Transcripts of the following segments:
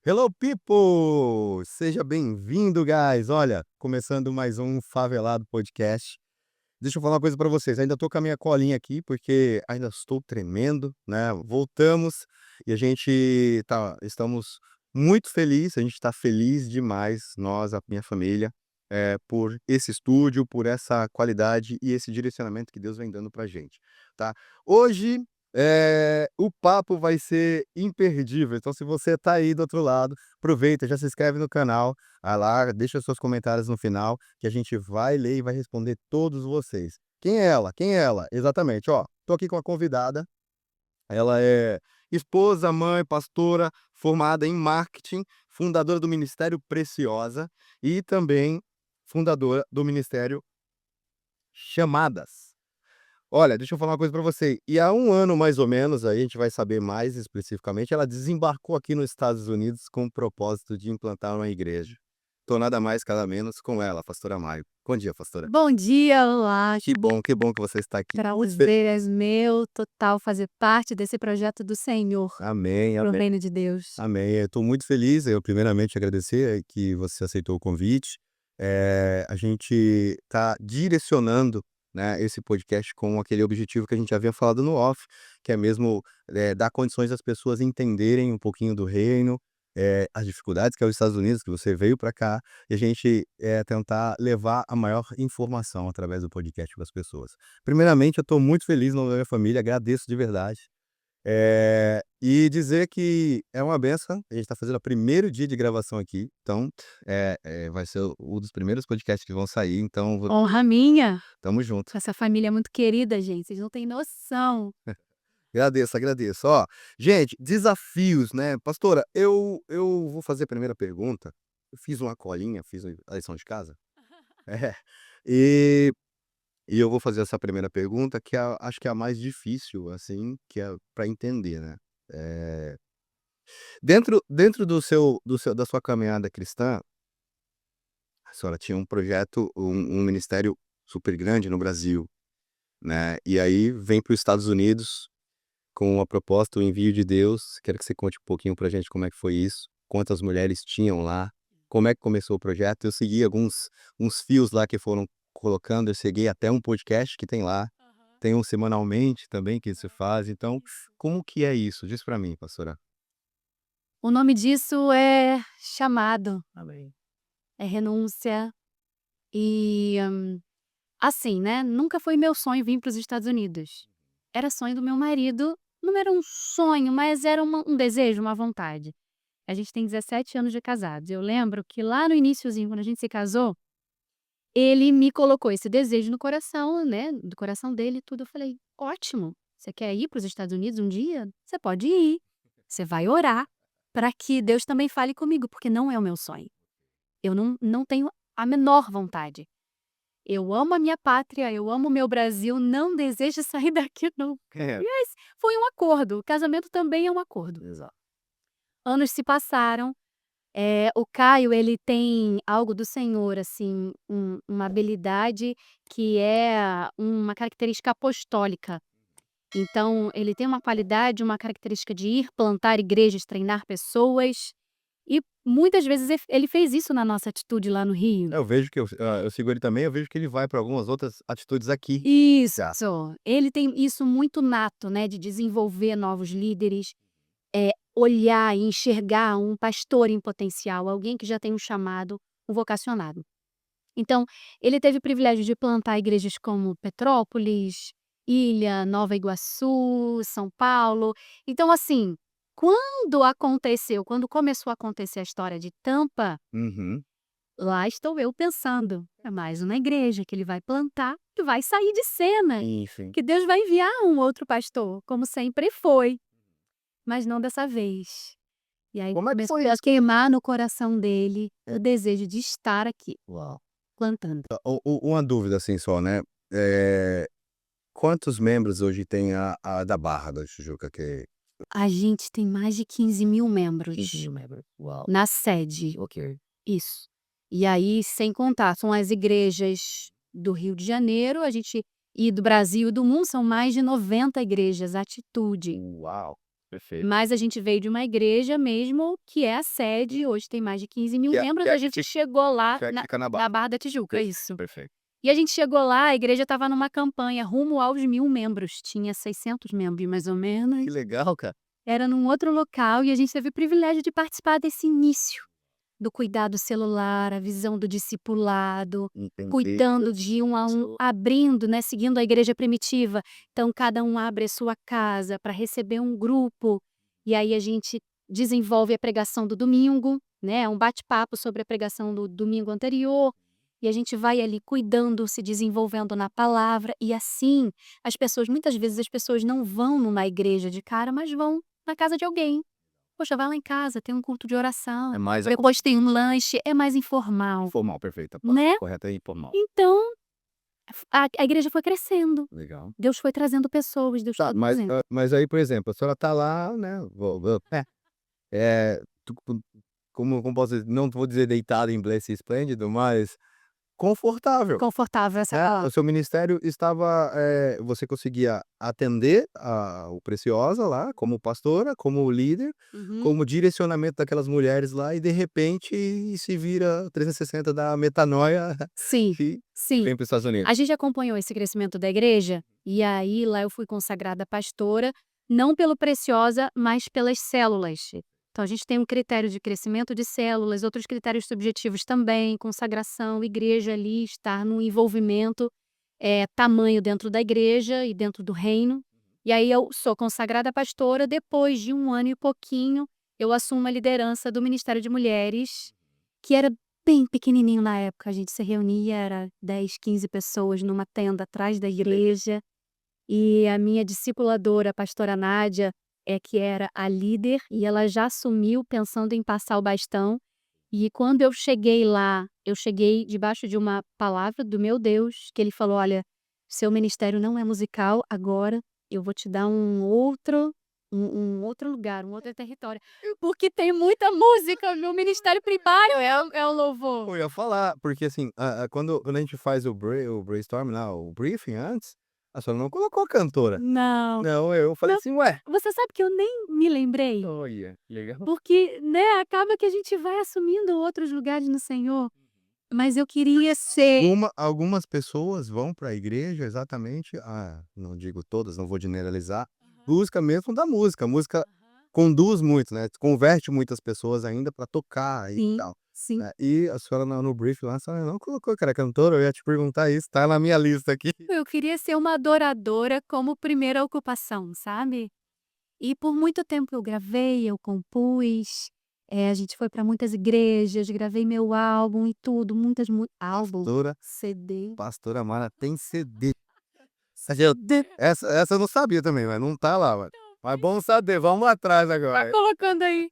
Hello people! Seja bem-vindo, guys! Olha, começando mais um Favelado Podcast. Deixa eu falar uma coisa pra vocês, ainda tô com a minha colinha aqui, porque ainda estou tremendo, né, voltamos e a gente estamos muito felizes, a gente tá feliz demais, nós, a minha família, por esse estúdio, por essa qualidade e esse direcionamento que Deus vem dando pra gente, tá. Hoje, o papo vai ser imperdível, então se você tá aí do outro lado, aproveita, já se inscreve no canal, vai lá, deixa seus comentários no final, que a gente vai ler e vai responder todos vocês. Quem é ela? Quem é ela? Exatamente, ó, tô aqui com a convidada, ela é esposa, mãe, pastora, formada em marketing, fundadora do Ministério Preciosa e também fundadora do Ministério Chamadas. Olha, deixa eu falar uma coisa pra você, e há um ano mais ou menos, aí a gente vai saber mais especificamente, ela desembarcou aqui nos Estados Unidos com o propósito de implantar uma igreja. Tô nada mais, nada menos com ela, a pastora Maio. Bom dia, pastora. Bom dia, olá, Que bom que você está aqui. prazer é meu total fazer parte desse projeto do Senhor, Amém, pro amém, reino de Deus. amém. Eu tô muito feliz, eu primeiramente agradecer que você aceitou o convite. A gente tá direcionando, né, esse podcast com aquele objetivo que a gente havia falado no off, que é mesmo, dar condições às pessoas entenderem um pouquinho do reino, as dificuldades que é os Estados Unidos, que você veio para cá, e a gente, tentar levar a maior informação através do podcast para as pessoas. Primeiramente, eu estou muito feliz no nome da minha família, agradeço de verdade. E dizer que é uma benção, a gente está fazendo o primeiro dia de gravação aqui, então, vai ser um dos primeiros podcasts que vão sair, então Honra minha, tamo junto. essa família é muito querida, gente, vocês não têm noção. Agradeço, agradeço. Ó, gente, desafios, né. Pastora, eu vou fazer a primeira pergunta, eu fiz uma colinha, fiz a lição de casa. É, e e eu vou fazer essa primeira pergunta que acho que é a mais difícil, assim, que é para entender, né. Eh dentro do seu da sua caminhada cristã, a senhora tinha um projeto, um ministério super grande no Brasil, né, e aí vem para os Estados Unidos com a proposta, o envio de Deus. Quero que você conte um pouquinho pra gente como é que foi isso, quantas mulheres tinham lá, como é que começou o projeto. Eu segui alguns uns fios lá que foram colocando, eu segui até um podcast que tem lá, Aham. tem um semanalmente também que se faz, então, Isso. como que é isso? Diz pra mim, pastora. O nome disso é chamado, Amém. é renúncia e, assim, né, nunca foi meu sonho vir para os Estados Unidos. Era sonho do meu marido, não era um sonho, mas era um desejo, uma vontade. A gente tem 17 anos de casados. Eu lembro que lá no iniciozinho, quando a gente se casou, ele me colocou esse desejo no coração, né, do coração dele e tudo. Eu falei: "Ótimo, você quer ir para os Estados Unidos um dia? Você pode ir. Você vai orar para que Deus também fale comigo, porque não é o meu sonho. Eu não tenho a menor vontade. Eu amo a minha pátria, eu amo o meu Brasil, não desejo sair daqui não". É, E esse foi um acordo, o casamento também é um acordo. exato. Anos se passaram. O Caio, ele tem algo do Senhor, assim, uma habilidade que é uma característica apostólica. Então, ele tem uma qualidade, uma característica de ir plantar igrejas, treinar pessoas, e muitas vezes ele fez isso na nossa atitude lá no Rio. Eu vejo que eu sigo ele também, eu vejo que ele vai pra algumas outras atitudes aqui já. Isso, ele tem isso muito nato, né, de desenvolver novos líderes, olhar e enxergar um pastor em potencial, alguém que já tem um chamado, um vocacionado. Então, ele teve o privilégio de plantar igrejas como Petrópolis, Ilha, Nova Iguaçu, São Paulo. Então, assim, quando começou a acontecer a história de Tampa, Uhum. lá estou eu pensando, é mais uma igreja que ele vai plantar e vai sair de cena, Enfim. que Deus vai enviar um outro pastor, como sempre foi, mas não dessa vez. E aí Como é que começou foi a isso? queimar no coração dele o desejo de estar aqui, Uau. plantando. Uma dúvida, assim, só, né, eh quantos membros hoje tem a da Barra da Tijuca que A gente tem mais de 15.000 15 membros mil membros? Uau, na sede. ok. Isso. E aí, sem contar, são as igrejas do Rio de Janeiro, a gente e do Brasil e do mundo, são mais de 90 igrejas, atitude. Uau. Perfeito. Mas a gente veio de uma igreja mesmo que é a sede, hoje tem mais de 15.000 membros, Que é a gente chegou lá que fica na na Barra da Tijuca, isso. Perfeito. E a gente chegou lá, a igreja estava numa campanha rumo aos 1.000 membros, tinha 600 membros mais ou Que menos, legal, cara. era num outro local e a gente teve o privilégio de participar desse início, do cuidado celular, a visão do discipulado, Entendi. cuidando de um a um, abrindo, né, seguindo a igreja primitiva. Então cada um abre a sua casa para receber um grupo, e aí a gente desenvolve a pregação do domingo, né, um bate-papo sobre a pregação do domingo anterior, e a gente vai ali cuidando, se desenvolvendo na palavra, e assim, muitas vezes as pessoas não vão numa igreja de cara, mas vão na casa de alguém. Poxa, vai lá em casa, tem um culto de oração, É mais depois tem um lanche, é mais informal, informal, perfeito. né. Correto, é informal. Então, a igreja foi crescendo, Legal. Deus foi trazendo pessoas, Deus Tá, foi trazendo. mas aí, por exemplo, a senhora tá lá, né, tu como posso dizer, não vou dizer deitada em berço esplêndido, mas confortável, Confortável, essa é a né. O palavra. seu ministério estava, você conseguia atender o Preciosa lá, como pastora, como líder, Uhum. como direcionamento daquelas mulheres lá e de repente se vira 360 da metanoia Sim, e sim. vem para os Estados Unidos. A gente acompanhou esse crescimento da igreja, e aí lá eu fui consagrada pastora, não pelo Preciosa, mas pelas células. Então a gente tem um critério de crescimento de células, outros critérios subjetivos também, consagração, igreja ali, estar no envolvimento, tamanho dentro da igreja e dentro do reino. E aí eu sou consagrada pastora, depois de 1 ano e pouquinho, eu assumo a liderança do Ministério de Mulheres, que era bem pequenininho na época, a gente se reunia, era 10, 15 pessoas numa tenda atrás da igreja, e a minha discipuladora, a pastora Nádia, que era a líder, e ela já assumiu pensando em passar o bastão, e quando eu cheguei lá, eu cheguei debaixo de uma palavra do meu Deus, que ele falou: "Olha, seu ministério não é musical, agora eu vou te dar um outro lugar, um outro território, porque tem muita música, meu ministério primário é o louvor". Eu ia falar, porque assim, quando a gente faz o brainstorm lá, o briefing antes, a senhora não colocou a cantora. Não, Não, eu falei não, assim: "Ué". você sabe que eu nem me lembrei, Olha, legal. porque, né, acaba que a gente vai assumindo outros lugares no Senhor, mas eu queria ser. Algumas pessoas vão para a igreja exatamente, não digo todas, não vou generalizar, busca mesmo da música, a música conduz muito, né, converte muitas pessoas ainda para tocar e Sim, tal, sim. né. E a senhora no briefing lá, a senhora não colocou que era cantora, eu ia te perguntar isso, tá na minha lista aqui. Eu queria ser uma adoradora como primeira ocupação, sabe. E por muito tempo eu gravei, eu compus, a gente foi para muitas igrejas, gravei meu álbum e tudo, muitas álbum, Pastora CD. Pastora Mara tem CD. Essa eu não sabia também, mas não tá lá, mas bom saber, vamos atrás Vai agora. colocando aí.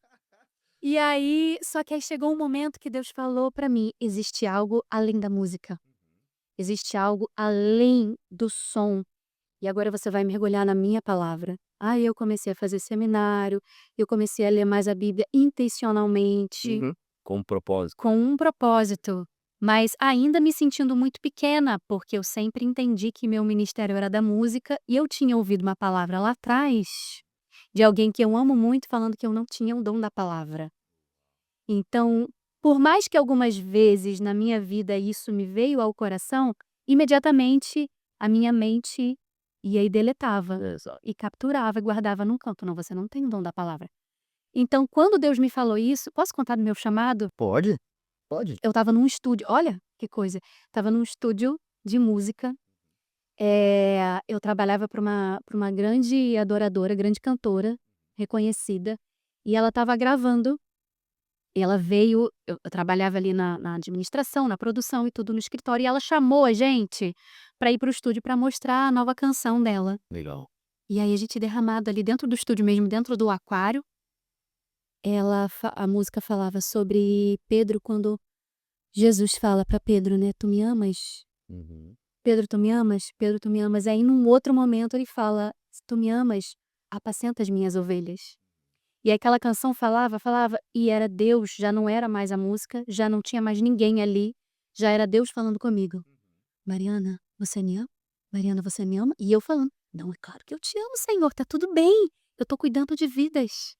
E aí só que aí chegou um momento que Deus falou pra mim: "Existe algo além da música, existe algo além do som, e agora você vai mergulhar na minha palavra". Aí eu comecei a fazer seminário, eu comecei a ler mais a Bíblia intencionalmente, Uhum. Com propósito. com um propósito, mas ainda me sentindo muito pequena, porque eu sempre entendi que meu ministério era da música, e eu tinha ouvido uma palavra lá atrás, de alguém que eu amo muito, falando que eu não tinha o dom da palavra. Então, por mais que algumas vezes na minha vida isso me veio ao coração, imediatamente a minha mente ia e deletava, Exato. e capturava e guardava num canto: "Não, você não tem o dom da palavra". Então quando Deus me falou isso, posso contar do meu chamado? Pode, pode. Eu estava num estúdio, olha que coisa, estava num estúdio de música, eu trabalhava para uma grande adoradora, grande cantora, reconhecida, e ela estava gravando. E ela veio, eu trabalhava ali na administração, na produção e tudo no escritório, e ela chamou a gente para ir para o estúdio para mostrar a nova canção dela. Legal. E aí a gente derramado ali dentro do estúdio mesmo, dentro do aquário, a música falava sobre Pedro, quando Jesus fala para Pedro, né: "Tu me amas? Uhum. Pedro, tu me amas? Pedro, tu me amas?". Aí num outro momento ele fala: "Se tu me amas, apacenta as minhas ovelhas". E aquela canção falava, e era Deus, já não era mais a música, já não tinha mais ninguém ali, já era Deus falando comigo: "Mariana, você me ama? Mariana, você me ama?". E eu falando: "Não, é claro que eu te amo, Senhor, tá tudo bem, Eu tô cuidando de vidas.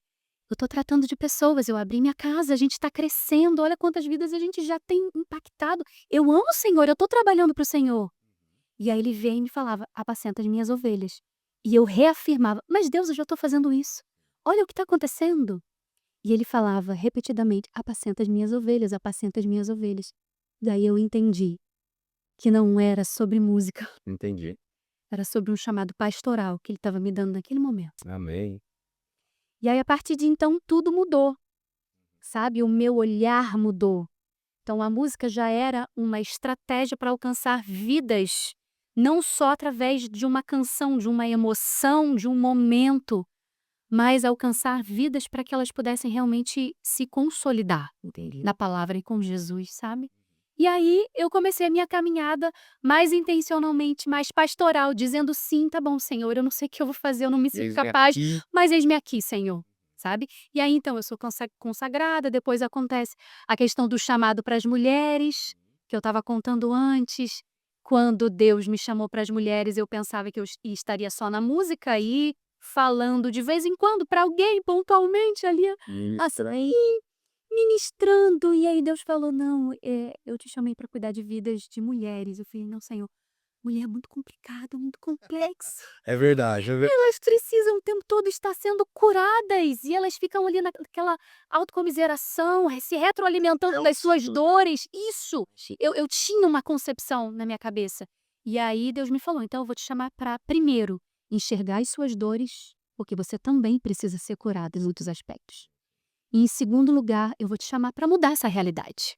Eu tô tratando de pessoas, eu abri minha casa, a gente tá crescendo, olha quantas vidas a gente já tem impactado. Eu amo o Senhor, eu tô trabalhando para o Senhor. E aí ele veio e me falava: "Apacenta as minhas ovelhas". E eu reafirmava: "Mas Deus, eu já tô fazendo isso. Olha o que tá acontecendo". E ele falava repetidamente: "Apacenta as minhas ovelhas, apacenta as minhas ovelhas". Daí eu entendi que não era sobre música, Entendi. era sobre um chamado pastoral que ele estava me dando naquele momento. Amém. E aí a partir de então tudo mudou, sabe, o meu olhar mudou. Então a música já era uma estratégia para alcançar vidas, não só através de uma canção, de uma emoção, de um momento, mas alcançar vidas para que elas pudessem realmente se consolidar Entendi. na palavra e com Jesus, sabe. E aí eu comecei a minha caminhada mais intencionalmente, mais pastoral, dizendo: "Sim, tá bom, Senhor, eu não sei o que eu vou fazer, eu não me sinto Eis-me capaz, aqui. mas eis-me aqui, Senhor", sabe. E aí então eu sou consagrada, depois acontece a questão do chamado para as mulheres, que eu estava contando antes. Quando Deus me chamou para as mulheres, eu pensava que eu estaria só na música aí, falando de vez em quando para alguém pontualmente ali, Ministrando. assim, ministrando. E aí Deus falou: "Não, eu te chamei para cuidar de vidas de mulheres". Eu falei: "Não, Senhor, mulher é muito complicado, muito complexo. É verdade, Elas precisam o tempo todo estar sendo curadas e elas ficam ali naquela autocomiseração, se retroalimentando das suas dores". Isso, eu tinha uma concepção na minha cabeça. E aí Deus me falou: "Então eu vou te chamar para, primeiro, enxergar as suas dores, porque você também precisa ser curada em muitos aspectos. E em segundo lugar, eu vou te chamar para mudar essa realidade.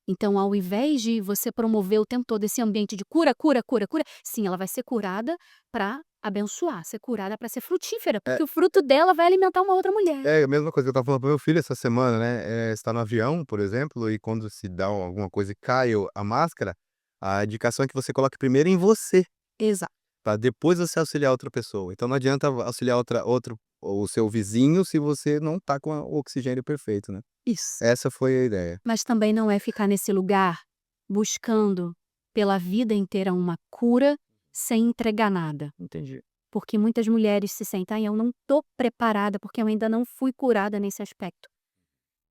Então, ao invés de você promover o tempo todo esse ambiente de cura, cura, cura, cura, sim, ela vai ser curada para abençoar, ser curada para ser frutífera, É porque o fruto dela vai alimentar uma outra mulher". é a mesma coisa que eu estava falando para meu filho essa semana, né, está no avião, por exemplo, e quando se dá alguma coisa e cai a máscara, a indicação é que você coloque primeiro em você, Exato. para depois você auxiliar outra pessoa. Então não adianta auxiliar outro o seu vizinho se você não tá com o oxigênio perfeito, né. Isso. Essa foi a ideia. Mas também não é ficar nesse lugar buscando pela vida inteira uma cura sem entregar nada. Entendi. Porque muitas mulheres se sentem: "Ai, eu não estou preparada, porque eu ainda não fui curada nesse aspecto.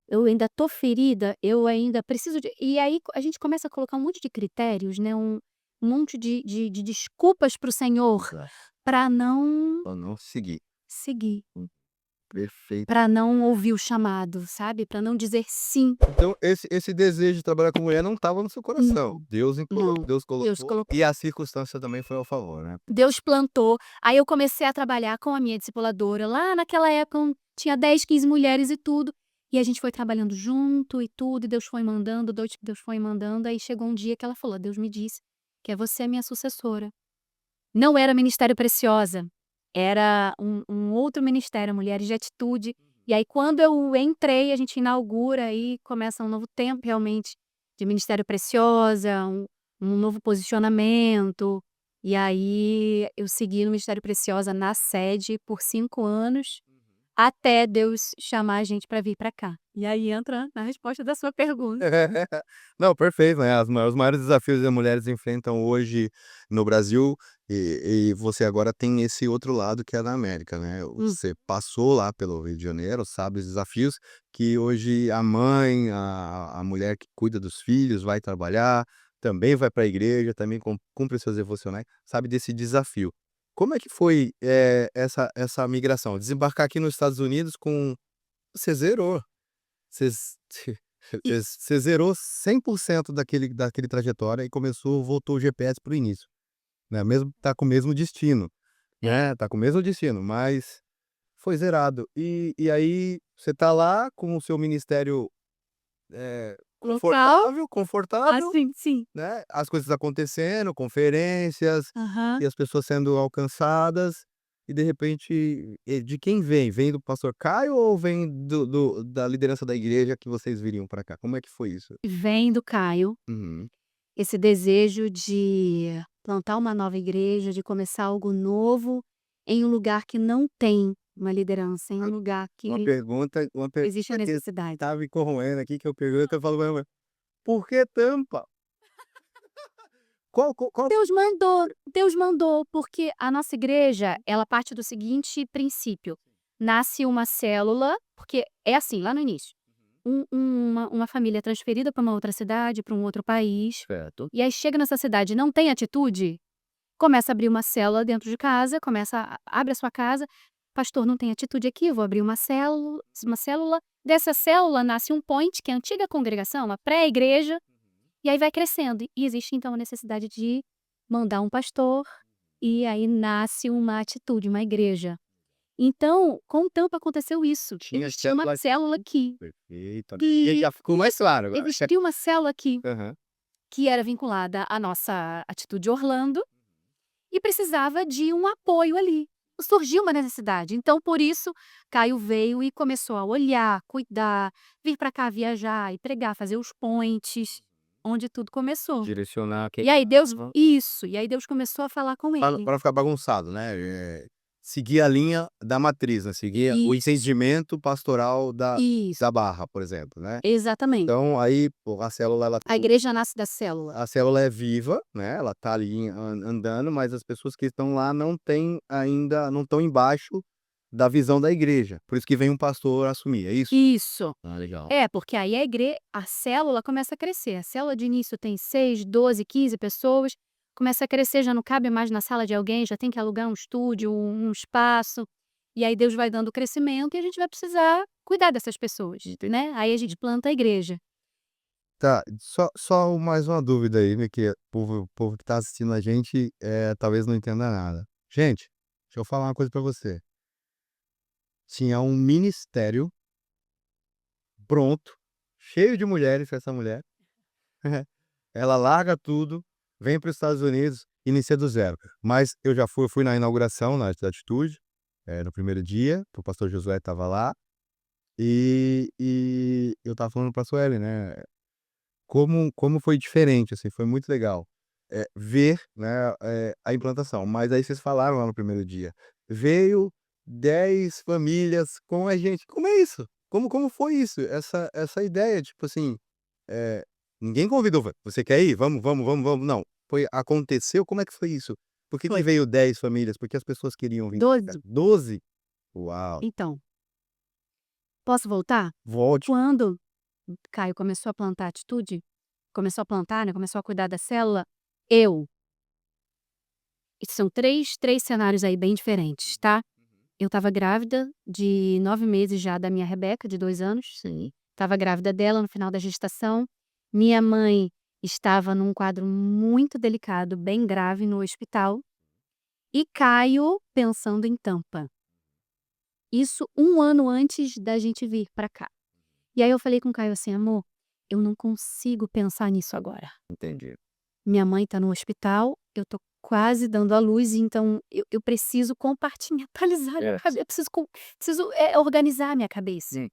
Eu ainda estou ferida, eu ainda preciso de". E aí a gente começa a colocar um monte de critérios, né, um monte de desculpas para o Senhor, Exato. para não Pra não seguir. seguir, Perfeito. para não ouvir o chamado, sabe, para não dizer sim. Então esse desejo de trabalhar com mulher não estava no seu coração. Não, não. Deus Deus colocou colocou. e a circunstância também foi ao favor, né. Deus plantou, aí eu comecei a trabalhar com a minha discipuladora, lá naquela época tinha 10, 15 mulheres e tudo, e a gente foi trabalhando junto e tudo, e Deus foi mandando, Deus foi mandando, aí chegou um dia que ela falou: "Deus me disse que é você a minha sucessora". Não era Ministério Preciosa, era um outro ministério, Mulheres de Atitude, e aí quando eu entrei, a gente inaugura, aí começa um novo tempo realmente de Ministério Preciosa, um novo posicionamento, e aí eu segui no Ministério Preciosa na sede por 5 anos, até Deus chamar a gente para vir para cá. E aí entra na resposta da sua pergunta. Não, perfeito, né, os maiores desafios que as mulheres enfrentam hoje no Brasil, e você agora tem esse outro lado que é na América, né, Hum. você passou lá pelo Rio de Janeiro, sabe os desafios que hoje a mãe, a mulher que cuida dos filhos vai trabalhar, também vai para a igreja, também cumpre seus devocionais, sabe desse desafio. Como é que foi, essa migração? Desembarcar aqui nos Estados Unidos com você zerou. Você z E você zerou 100% daquele trajetória e voltou o GPS para o início, né, mesmo tá com o mesmo destino, é, né, tá com o mesmo destino, mas foi zerado. E aí você tá lá com o seu ministério, local, confortável, sim, sim. né, as coisas acontecendo, conferências, Aham. e as pessoas sendo alcançadas, e de repente, de quem vem? Vem do pastor Caio ou vem da liderança da igreja que vocês viriam para cá? Como é que foi isso? Vem do Caio, Uhum. esse desejo de plantar uma nova igreja, de começar algo novo em um lugar que não tem uma liderança, em um lugar que Uma existe a pergunta que necessidade. tá me corroendo aqui, que eu pergunto, eu falo: "Mas por que Tampa? Qual Deus mandou, porque a nossa igreja, ela parte do seguinte princípio: nasce uma célula, porque é assim, lá no início, uma família é transferida para uma outra cidade, para um outro país, certo. e aí chega nessa cidade e não tem atitude, começa a abrir uma célula dentro de casa, abre a sua casa, pastor, não tem atitude aqui, eu vou abrir uma célula, dessa célula nasce um point, que é a antiga congregação, uma pré-igreja, e aí vai crescendo. E existe então a necessidade de mandar um pastor, e aí nasce uma atitude, uma igreja. Então, com o tempo aconteceu isso. Tinha Existia uma célula célula aqui. Perfeito. E E já ficou mais claro agora. existia uma célula aqui, Aham. que era vinculada à nossa atitude Orlando, e precisava de um apoio ali. Surgiu uma necessidade. Então, por isso, Caio veio e começou a olhar, cuidar, vir para cá viajar e pregar, fazer os points, onde tudo começou. Direcionar quem E aí Deus Isso, e aí Deus começou a falar com pra ele. não ficar bagunçado, né, seguir a linha da matriz, né, seguir o Isso, entendimento pastoral da isso, Barra, por exemplo, né. exatamente. Então aí, pô, a célula ela A igreja nasce da célula. a célula é viva, né, ela tá ali andando, mas as pessoas que estão lá não estão embaixo da visão da igreja, por isso que vem um pastor assumir, é isso? Isso. Ah, legal. É, porque aí a célula começa a crescer. A célula de início tem 6, 12, 15 pessoas, começa a crescer, já não cabe mais na sala de alguém, já tem que alugar um estúdio, um espaço, e aí Deus vai dando crescimento e a gente vai precisar cuidar dessas pessoas, né. Aí a gente planta a igreja. Tá, só mais uma dúvida aí, né, que o povo que tá assistindo a gente, talvez não entenda nada. Gente, deixa eu falar uma coisa pra você, tinha um ministério pronto, cheio de mulheres, essa mulher, ela larga tudo, vem para os Estados Unidos, inicia do zero. Mas eu fui na inauguração, na Atitude, no primeiro dia, o pastor Josué estava lá, e eu estava falando pra Suelen, né, como foi diferente, assim, foi muito legal, ver, né, a implantação. Mas aí vocês falaram lá no primeiro dia, veio 10 famílias com a gente. Como é isso? Como foi isso? Essa ideia, tipo assim, eh, ninguém convidou, "Você quer ir? Vamos, vamos, vamos, vamos", não, aconteceu, como é que foi isso? Por que Foi. veio 10 famílias? Porque as pessoas queriam vir. 12. 12? Uau! Então, posso voltar? Volte. Quando Caio começou a plantar atitude, começou a plantar, né, começou a cuidar da célula, eu e são três cenários aí bem diferentes, tá. Eu estava grávida de 9 meses já da minha Rebeca, de 2 anos. Sim. Estava grávida dela no final da gestação. Minha mãe estava num quadro muito delicado, bem grave no hospital. E Caio pensando em Tampa. Isso 1 ano antes da gente vir para cá. E aí eu falei com o Caio assim: "Amor, eu não consigo pensar nisso agora. Entendi. Minha mãe está no hospital, eu tô quase dando à luz, então eu preciso compartimentalizar a minha cabe eu preciso, organizar a minha cabeça". Sim.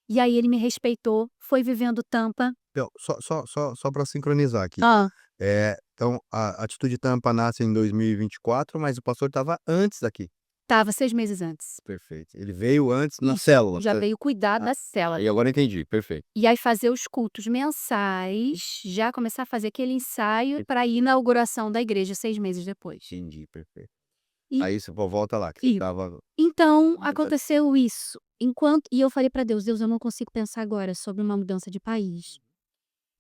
E aí ele me respeitou, foi vivendo Tampa. Então, só pra sincronizar aqui. Hã. Então a Atitude Tampa nasce em 2024, mas o pastor estava antes daqui. Estava 6 meses antes. Perfeito. Ele veio antes na Isso, célula. já veio cuidar Ah, da célula. aí agora entendi, perfeito. E aí fazer os cultos mensais, já começar a fazer aquele ensaio para a inauguração da igreja 6 meses depois. Entendi, perfeito. E Aí você volta lá, que você e estava então aconteceu isso, e eu falei para Deus: "Deus, eu não consigo pensar agora sobre uma mudança de país".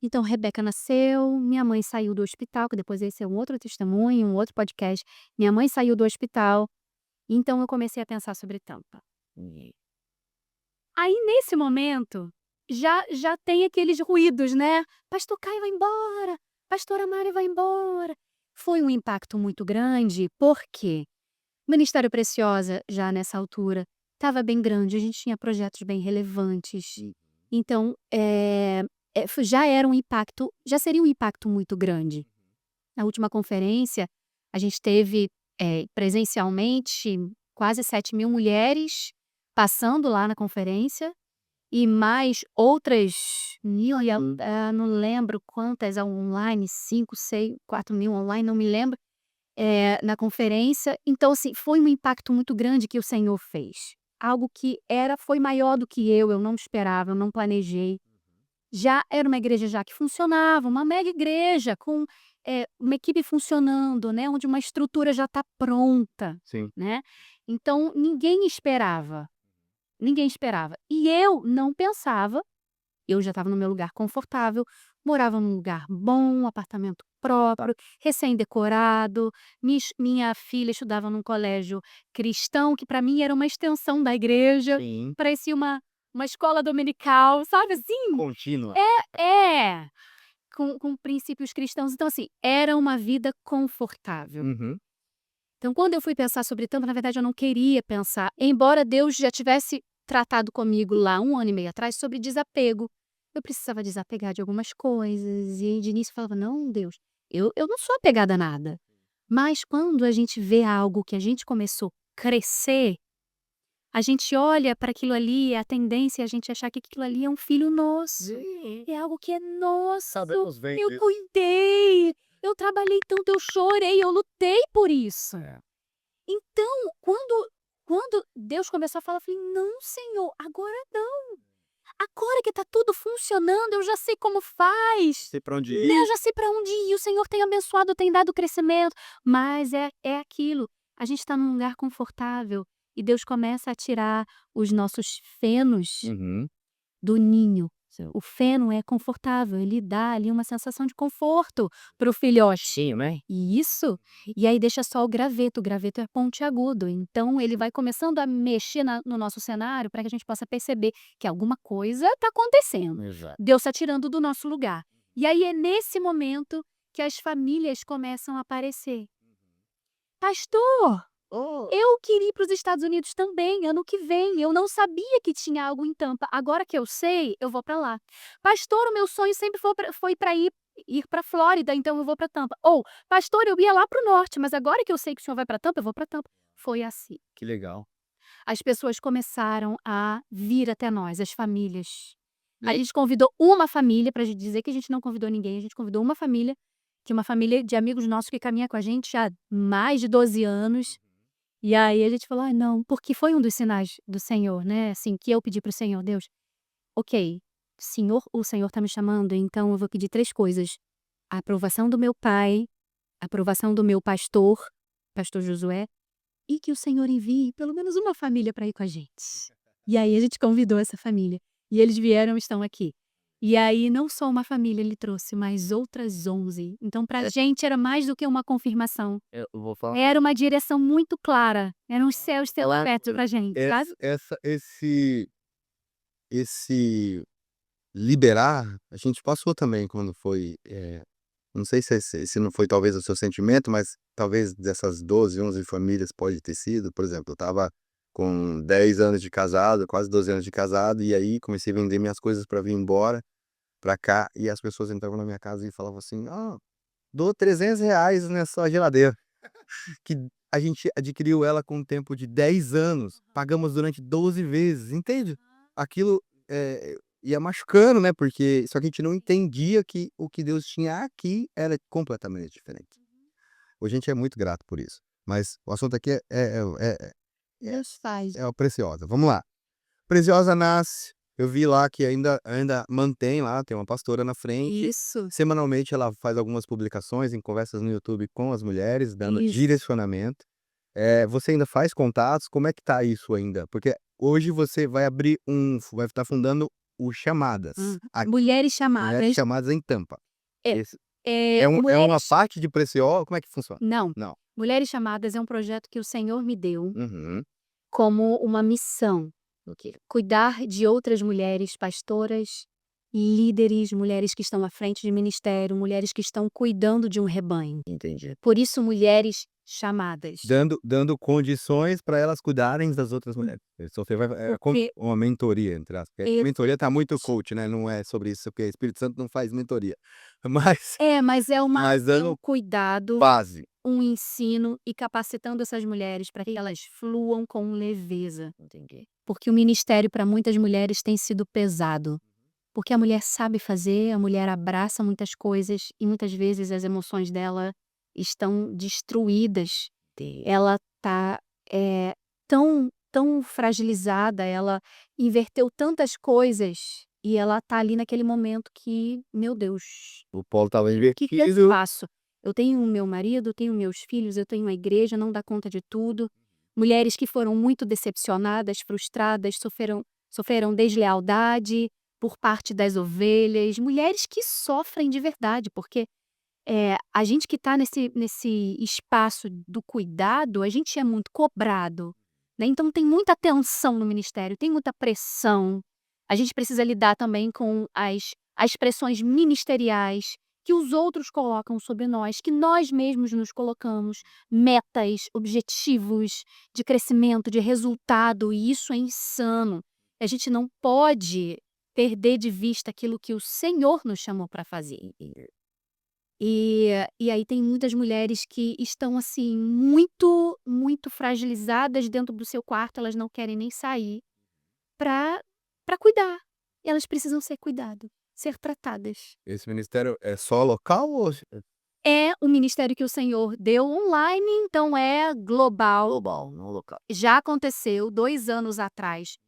Então Rebeca nasceu, minha mãe saiu do hospital, que depois esse é um outro testemunho, um outro podcast. Minha mãe saiu do hospital, então eu comecei a pensar sobre Tampa. Aí nesse momento, já tem aqueles ruídos, né, "Pastor Caio vai embora, pastora Mari vai embora". Foi um impacto muito grande, porque Ministério Preciosa, já nessa altura, estava bem grande, a gente tinha projetos bem relevantes. Então, já era um impacto, já seria um impacto muito grande. Na última conferência, a gente teve, presencialmente, quase 7.000 mulheres passando lá na conferência, e mais outras 1.000, não lembro quantas online, 5, 6, 4.000 online, não me lembro, na conferência. Então, assim, foi um impacto muito grande que o Senhor fez. Algo que foi maior do que eu não esperava, eu não planejei. já era uma igreja já que funcionava, uma mega igreja com, uma equipe funcionando, né, onde uma estrutura já está pronta, Sim. né. Então ninguém esperava. E eu não pensava, eu já estava no meu lugar confortável, morava num lugar bom, um apartamento próprio, recém-decorado, minha filha estudava num colégio cristão, que para mim era uma extensão da igreja, Sim. parecia uma escola dominical, sabe assim? Contínua. É, com princípios cristãos. Então, assim, era uma vida confortável. Uhum. Então, quando eu fui pensar sobre tampa, na verdade eu não queria pensar, embora Deus já tivesse tratado comigo lá 1 ano e meio atrás sobre desapego. Eu precisava desapegar de algumas coisas e de início eu falava: "Não, Deus, eu não sou apegada a nada". Mas quando a gente vê algo que a gente começou a crescer, a gente olha para aquilo ali, a tendência é a gente achar que aquilo ali é um filho nosso, Sim. é algo que é nosso. Sabemos bem Eu disso. cuidei, eu trabalhei tanto, eu chorei, eu lutei por isso. É. Então, quando Deus começou a falar, eu falei: "Não, Senhor, agora não. Agora que está tudo funcionando, eu já sei como faz, Sei pra onde né, ir. eu já sei para onde ir, o Senhor tem abençoado, tem dado crescimento", mas é aquilo, a gente está num lugar confortável e Deus começa a tirar os nossos fenos Uhum. do ninho. O feno é confortável, ele dá ali uma sensação de conforto para o filhote. Né? Isso. E aí deixa só o graveto é pontiagudo, então ele vai começando a mexer no nosso cenário para que a gente possa perceber que alguma coisa está acontecendo. Exato. Deus está tirando do nosso lugar. E aí é nesse momento que as famílias começam a aparecer. Pastor, Oh. eu queria ir para os Estados Unidos também, ano que vem. Eu não sabia que tinha algo em Tampa. Agora que eu sei, eu vou para lá. Pastor, o meu sonho sempre foi para ir para Flórida, então eu vou para Tampa. Ou, pastor, eu ia lá para o norte, mas agora que eu sei que o senhor vai para Tampa, eu vou para Tampa. Foi assim. Que legal. As pessoas começaram a vir até nós, as famílias. E A aí? gente convidou uma família, para dizer que a gente não convidou ninguém, a gente convidou uma família, que é uma família de amigos nossos que caminha com a gente já há mais de 12 anos. E aí a gente falou: "Ai não", porque foi um dos sinais do Senhor, né, assim, que eu pedi para o Senhor: "Deus, ok, o Senhor está me chamando, então eu vou pedir 3 coisas: a aprovação do meu pai, a aprovação do meu pastor, pastor Josué, e que o Senhor envie pelo menos uma família para ir com a gente". E aí a gente convidou essa família, e eles vieram, estão aqui. E aí não só uma família ele trouxe, mas outras 11. Então pra gente era mais do que uma confirmação. Eu vou falar. Era uma direção muito clara, eram os céus sendo abertos pra gente, sabe. Esse liberar, a gente passou também quando foi, não sei se não foi talvez o seu sentimento, mas talvez dessas 12, 11 famílias pode ter sido, por exemplo, eu estava com 10 anos de casado, quase 12 anos de casado, e aí comecei a vender minhas coisas para vir embora para cá, e as pessoas entravam na minha casa e falavam assim: "Ah, dou R$ 300 nessa geladeira", que a gente adquiriu ela com um tempo de 10 anos, pagamos durante 12 vezes, entende? Aquilo, ia machucando, né, porque só que a gente não entendia que o que Deus tinha aqui era completamente diferente. Hoje a gente é muito grato por isso, mas o assunto aqui Deus faz. é o Preciosa, vamos lá. Preciosa nasce, eu vi lá que ainda mantém lá, tem uma pastora na frente, Isso, semanalmente ela faz algumas publicações em conversas no YouTube com as mulheres, dando isso. direcionamento. Você ainda faz contatos? Como é que tá isso ainda? Porque hoje você vai estar fundando o Chamadas, Mulheres Mulheres chamadas Chamadas em Tampa. é Esse é uma mulheres parte de Preciosa, como é que funciona? não, Não. Mulheres Chamadas é um projeto que o Senhor me deu Uhum. como uma missão, Ok. cuidar de outras mulheres pastoras, líderes, mulheres que estão à frente de ministério, mulheres que estão cuidando de um rebanho. Entendi. Por isso Mulheres Chamadas. Dando condições para elas cuidarem das outras mulheres. Isso você vai como Porque uma mentoria, entre aspas, porque ex mentoria tá muito coach, né, não é sobre isso, porque o Espírito Santo não faz mentoria. Mas mas mas é um dando cuidado, base. um ensino e capacitando essas mulheres para que elas fluam com leveza. Entendi. Porque o ministério para muitas mulheres tem sido pesado. Porque a mulher sabe fazer, a mulher abraça muitas coisas e muitas vezes as emoções dela estão destruídas. Ela tá, tão fragilizada, ela inverteu tantas coisas E ela tá ali naquele momento que, meu Deus, O polo estava o que que eu invertido. faço? Eu tenho o meu marido, eu tenho meus filhos, eu tenho a igreja, não dá conta de tudo. Mulheres que foram muito decepcionadas, frustradas, sofreram deslealdade por parte das ovelhas, mulheres que sofrem de verdade, porque, a gente que está nesse espaço do cuidado, a gente é muito cobrado, né, então tem muita tensão no ministério, tem muita pressão. A gente precisa lidar também com as pressões ministeriais que os outros colocam sobre nós, que nós mesmos nos colocamos, metas, objetivos de crescimento, de resultado, e isso é insano. A gente não pode perder de vista aquilo que o Senhor nos chamou para fazer. E aí tem muitas mulheres que estão, assim, muito, muito fragilizadas dentro do seu quarto, elas não querem nem sair para cuidar. Elas precisam ser cuidado, ser tratadas. Esse ministério é só local ou É o ministério que o Senhor deu online, então é global. global, não local? Já aconteceu 2 anos atrás,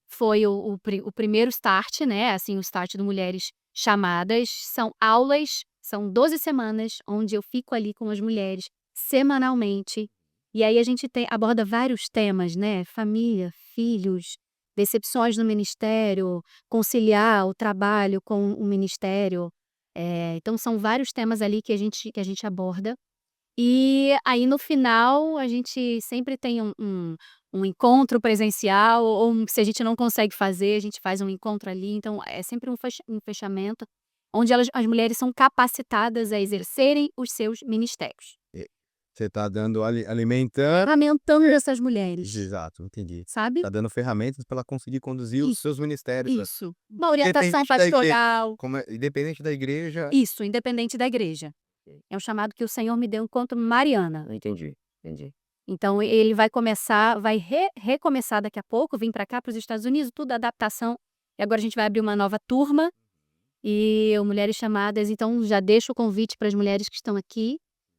foi o primeiro start, né, assim, o start do Mulheres Chamadas. São aulas, são 12 semanas, onde eu fico ali com as mulheres semanalmente, e aí a gente aborda vários temas, né, família, filhos, decepções no ministério, conciliar o trabalho com o ministério, então são vários temas ali que a gente aborda. E aí no final a gente sempre tem um encontro presencial, ou se a gente não consegue fazer, a gente faz um encontro ali, então é sempre um fechamento, onde as mulheres são capacitadas a exercerem os seus ministérios. E você tá dando alimentando. Ferramentando essas mulheres, Exato, entendi. sabe? Tá dando ferramentas para ela conseguir conduzir os Isso, seus ministérios, né. isso. Uma orientação Independente da igreja, pastoral. independente da igreja. Isso, independente da igreja. É um chamado que o Senhor me deu enquanto mariana. Entendi, entendi. Então ele vai recomeçar daqui a pouco, vim para cá, para os Estados Unidos, tudo adaptação, e agora a gente vai abrir uma nova turma, e o Mulheres Chamadas, então já deixo o convite para as mulheres que estão aqui,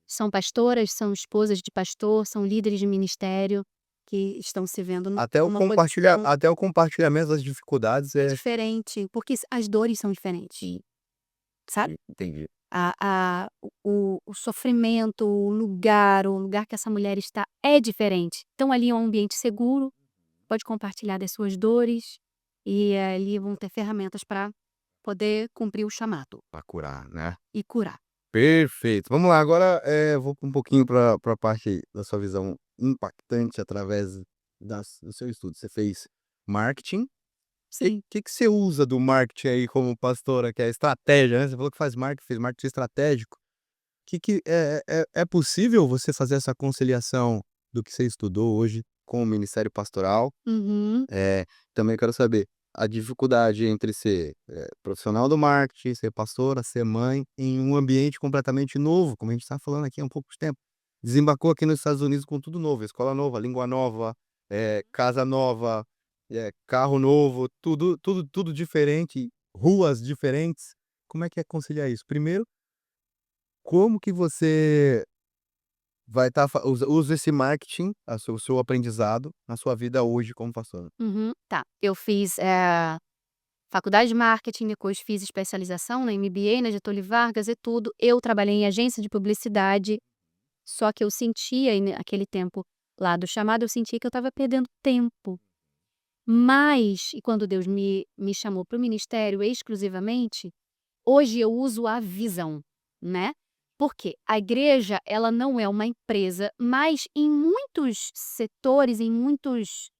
são pastoras, são esposas de pastor, são líderes de ministério, que estão se vendo numa posição Até o compartilhamento das dificuldades é diferente, porque as dores são diferentes, sabe? entendi. O sofrimento, o lugar que essa mulher está é diferente. Então ali é um ambiente seguro, pode compartilhar das suas dores, e ali vão ter ferramentas para poder cumprir o chamado Pra curar, né. e curar. Perfeito. Vamos lá, agora, vou um pouquinho para a parte da sua visão impactante através do seu estudo. Você fez marketing. Sim. Que você usa do marketing aí como pastora, que é estratégia, né, você falou que faz marketing, fez marketing estratégico. Que é possível você fazer essa conciliação do que você estudou hoje com o ministério pastoral? Uhum. Também quero saber a dificuldade entre ser, profissional do marketing, ser pastora, ser mãe, em um ambiente completamente novo, como a gente está falando aqui há um pouco de tempo. Desembarcou aqui nos Estados Unidos com tudo novo, escola nova, língua nova, casa nova, carro novo, tudo diferente, ruas diferentes. Como é conciliar isso? Primeiro, como que você vai estar usa esse marketing, o seu aprendizado, na sua vida hoje como pastora? Uhum. Tá, eu fiz, faculdade de marketing, depois fiz especialização na MBA, na Getúlio Vargas e tudo. Eu trabalhei em agência de publicidade, só que eu sentia aquele tempo lá do chamado, eu sentia que eu estava perdendo tempo. Mas, e quando Deus me chamou para o ministério exclusivamente, hoje eu uso a visão, né. Porque a igreja, ela não é uma empresa, mas em muitos setores, em muitos,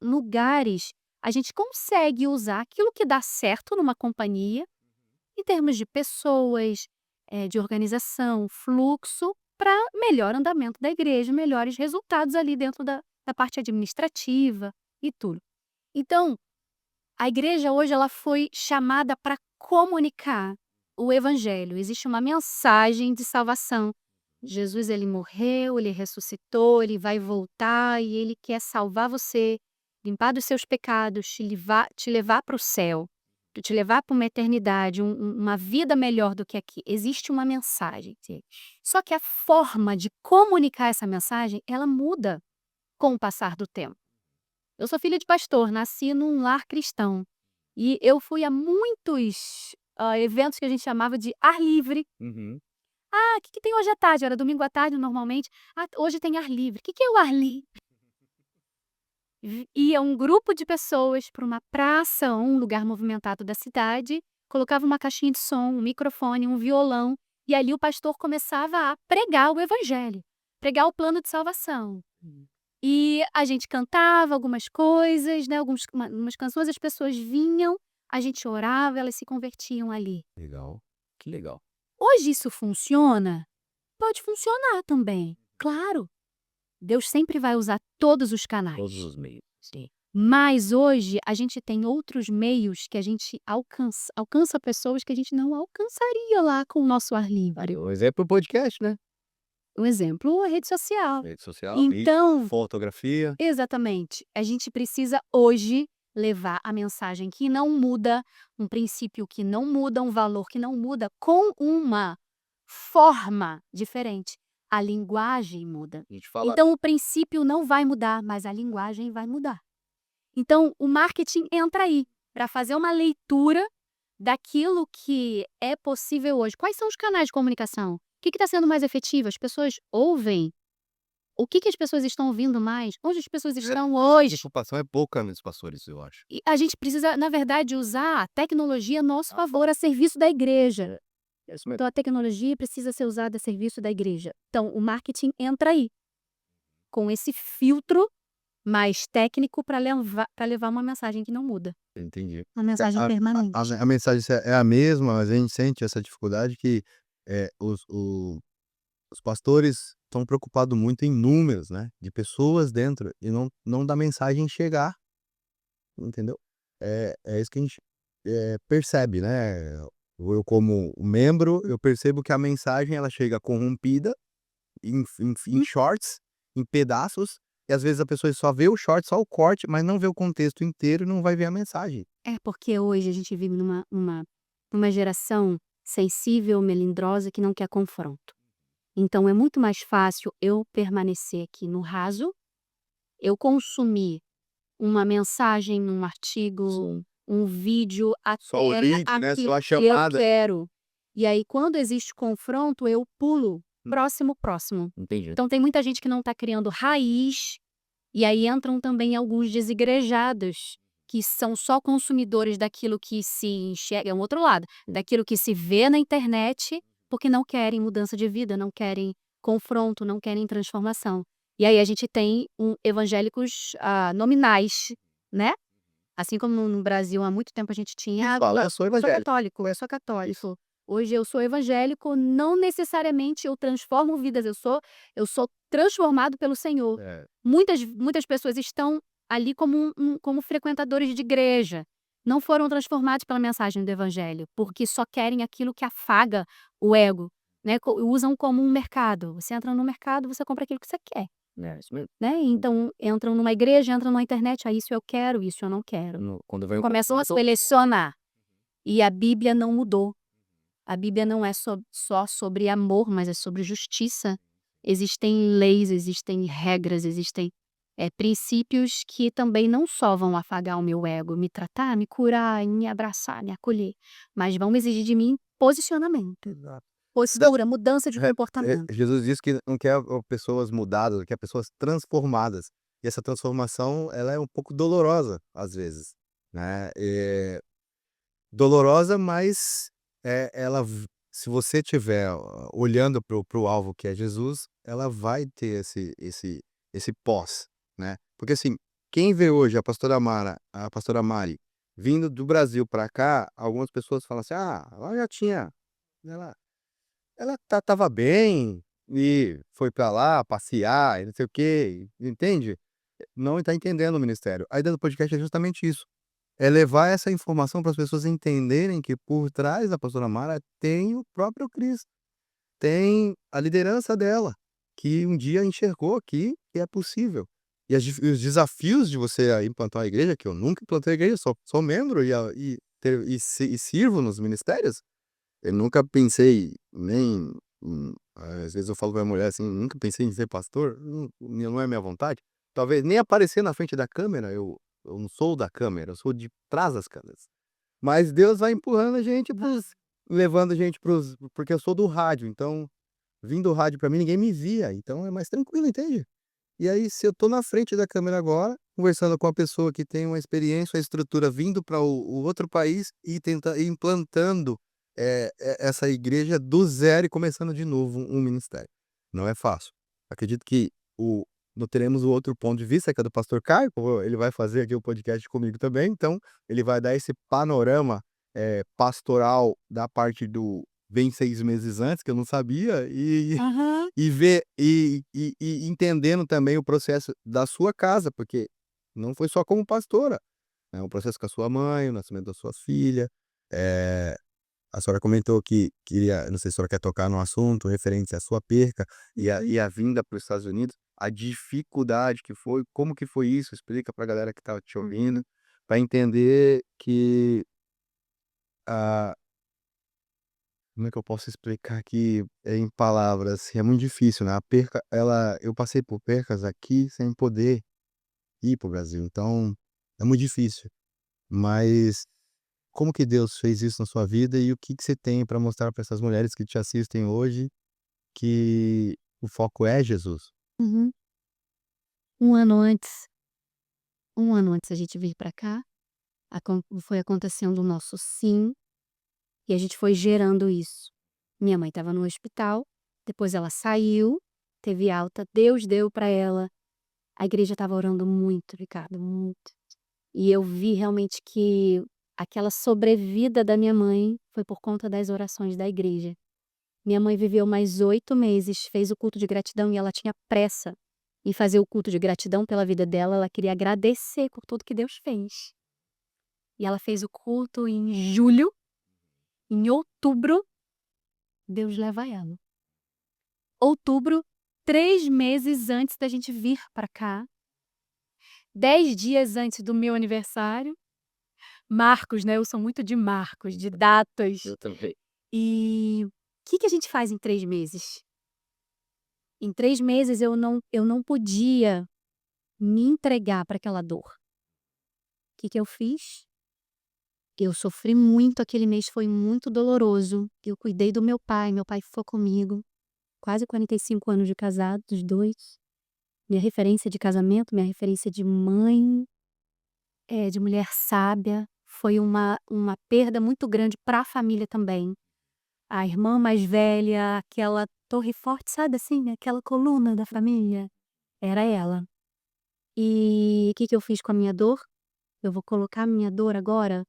lugares, a gente consegue usar aquilo que dá certo numa companhia, em termos de pessoas, de organização, fluxo, para melhor andamento da igreja, melhores resultados ali dentro da parte administrativa e tudo. Então, a igreja hoje ela foi chamada para comunicar o evangelho. Existe uma mensagem de salvação. Jesus, ele morreu, ele ressuscitou, ele vai voltar e ele quer salvar você, limpar dos seus pecados, te levar para o céu, te levar para uma eternidade, uma vida melhor do que aqui. Existe uma mensagem. Só que a forma de comunicar essa mensagem, ela muda com o passar do tempo. Eu sou filha de pastor, nasci num lar cristão. E eu fui a muitos eventos que a gente chamava de ar livre. Uhum. Ah, o que, que tem hoje à tarde? Era domingo à tarde normalmente. Ah, hoje tem ar livre. O que, que é o ar livre? Ia um grupo de pessoas para uma praça ou um lugar movimentado da cidade, colocava uma caixinha de som, um microfone, um violão, e ali o pastor começava a pregar o evangelho, pregar o plano de salvação. E a gente cantava algumas coisas, né, umas canções, as pessoas vinham, a gente orava, elas se convertiam ali. Legal. Que legal. Hoje isso funciona? Pode funcionar também, claro. Deus sempre vai usar todos os canais. Todos os meios. Sim. Mas hoje a gente tem outros meios que a gente alcança pessoas que a gente não alcançaria lá com o nosso ar livre. Um exemplo, o podcast, né? Um exemplo, a rede social. Rede social, Então, fotografia. exatamente, a gente precisa hoje levar a mensagem que não muda, um princípio que não muda, um valor que não muda, com uma forma diferente. A linguagem muda. A gente fala. Então, o princípio não vai mudar, mas a linguagem vai mudar. Então, o marketing entra aí para fazer uma leitura daquilo que é possível hoje. Quais são os canais de comunicação? O que está sendo mais efetivo? As pessoas ouvem? O que as pessoas estão ouvindo mais? Onde as pessoas estão A hoje? preocupação é pouca nos pastores, eu acho. E a gente precisa, na verdade, usar a tecnologia a nosso favor, a serviço da igreja. É isso mesmo. Então, a tecnologia precisa ser usada a serviço da igreja. Então, o marketing entra aí, com esse filtro mais técnico para levar uma mensagem que não muda. Entendi. Uma mensagem permanente. A mensagem é a mesma, mas a gente sente essa dificuldade que os pastores estão preocupados muito em números, né? De pessoas dentro e não da mensagem chegar, entendeu? É isso que a gente percebe, né? Eu como membro, eu percebo que a mensagem ela chega corrompida, em shorts, em pedaços, e às vezes a pessoa só vê o short, só o corte, mas não vê o contexto inteiro e não vai ver a mensagem. É porque hoje a gente vive numa geração sensível, melindrosa, que não quer confronto. Então é muito mais fácil eu permanecer aqui no raso, eu consumir uma mensagem num artigo, um vídeo, Só o até link, né, aquilo só a que eu chamada. quero. E aí quando existe confronto, eu pulo. Hum. Próximo. Entendi. Então tem muita gente que não está criando raiz, e aí entram também alguns desigrejados, que são só consumidores daquilo que se enxerga, é um outro lado, daquilo que se vê na internet, porque não querem mudança de vida, não querem confronto, não querem transformação. E aí a gente tem evangélicos nominais, né? Assim como no Brasil há muito tempo a gente tinha. Fala, eu sou evangélico. Eu sou católico. Hoje eu sou evangélico, não necessariamente eu transformo vidas, eu sou transformado pelo Senhor. É, Muitas pessoas estão ali como frequentadores de igreja. Não foram transformados pela mensagem do evangelho, porque só querem aquilo que afaga o ego, né? Usam como um mercado. Você entra no mercado, você compra aquilo que você quer, isso mesmo. né? Então entram numa igreja, entram na internet, isso eu quero, isso eu não quero. Quando vem o Começam a confronto, selecionar. E a Bíblia não mudou. A Bíblia não é só sobre amor, mas é sobre justiça. Existem leis, existem regras, existem princípios que também não só vão afagar o meu ego, me tratar, me curar, me abraçar, me acolher, mas vão exigir de mim posicionamento, exato. postura, mudança de comportamento. Jesus disse que não quer pessoas mudadas, quer pessoas transformadas. E essa transformação, ela é um pouco dolorosa, às vezes, né? Dolorosa, mas se você tiver olhando para o alvo que é Jesus, ela vai ter esse pós, né? Porque assim, quem vê hoje a pastora Mari, vindo do Brasil para cá, algumas pessoas falam assim: ah, ela já tinha, ela, ela tava bem e foi para lá passear e não sei o quê, entende? Não está entendendo o ministério. A ideia do podcast é justamente isso. É levar essa informação para as pessoas entenderem que por trás da pastora Mara tem o próprio Cristo, tem a liderança dela, que um dia enxergou aqui que é possível. E os desafios de você aí implantar a igreja, que eu nunca implantei a igreja, sou membro e sirvo nos ministérios, eu nunca pensei nem, às vezes eu falo pra minha mulher assim, nunca pensei em ser pastor, não é minha vontade. Talvez nem aparecer na frente da câmera, eu não sou da câmera, eu sou de trás das câmeras. Mas Deus vai empurrando a gente levando a gente porque eu sou do rádio, então, vindo do rádio pra mim ninguém me via, então é mais tranquilo, entende? E aí se eu tô na frente da câmera agora, conversando com uma pessoa que tem uma experiência, uma estrutura, vindo para o outro país e implantando, essa igreja do zero e começando de novo um ministério. Não é fácil. Acredito que o não teremos o outro ponto de vista, que é do pastor Caio, ele vai fazer aqui o podcast comigo também, então ele vai dar esse panorama, pastoral da parte do "vem 6 meses antes", que eu não sabia, Aham. e ver e entendendo também o processo da sua casa, porque não foi só como pastora, é um processo com a sua mãe, o nascimento da sua filha, eh, a senhora comentou que queria não sei se a senhora quer tocar no assunto referente à sua perca e a vinda para os Estados Unidos, a dificuldade que foi, como que foi isso? Explica pra galera que tá te ouvindo, para entender que, ah, como é que eu posso explicar aqui, em palavras? É muito difícil, né, a perca eu passei por percas aqui sem poder ir para o Brasil, então é muito difícil. Mas como que Deus fez isso na sua vida e o que que você tem para mostrar para essas mulheres que te assistem hoje, que o foco é Jesus? Uhum. Um ano antes um ano antes da gente vir pra cá, foi acontecendo o nosso sim, e a gente foi gerando isso. Minha mãe estava no hospital, depois ela saiu, teve alta, Deus deu pra ela. A igreja estava orando muito, Ricardo, muito. E eu vi realmente que aquela sobrevida da minha mãe foi por conta das orações da igreja. Minha mãe viveu mais 8 meses, fez o culto de gratidão e ela tinha pressa em fazer o culto de gratidão pela vida dela, ela queria agradecer por tudo que Deus fez. E ela fez o culto em julho, em outubro, Deus leva ela. Outubro, 3 meses antes da gente vir para cá, 10 dias antes do meu aniversário, marcos, né, eu sou muito de marcos, de datas. Eu também. E o que a gente faz em 3 meses? Em 3 meses eu não podia me entregar para aquela dor. O que eu fiz? Eu sofri muito, aquele mês foi muito doloroso. Eu cuidei do meu pai ficou comigo, quase 45 anos de casado, os 2. Minha referência de casamento, minha referência de mãe, de mulher sábia. Foi uma perda muito grande para a família também. A irmã mais velha, aquela torre forte, sabe assim, aquela coluna da família, era ela. E o que eu fiz com a minha dor? Eu vou colocar a minha dor agora,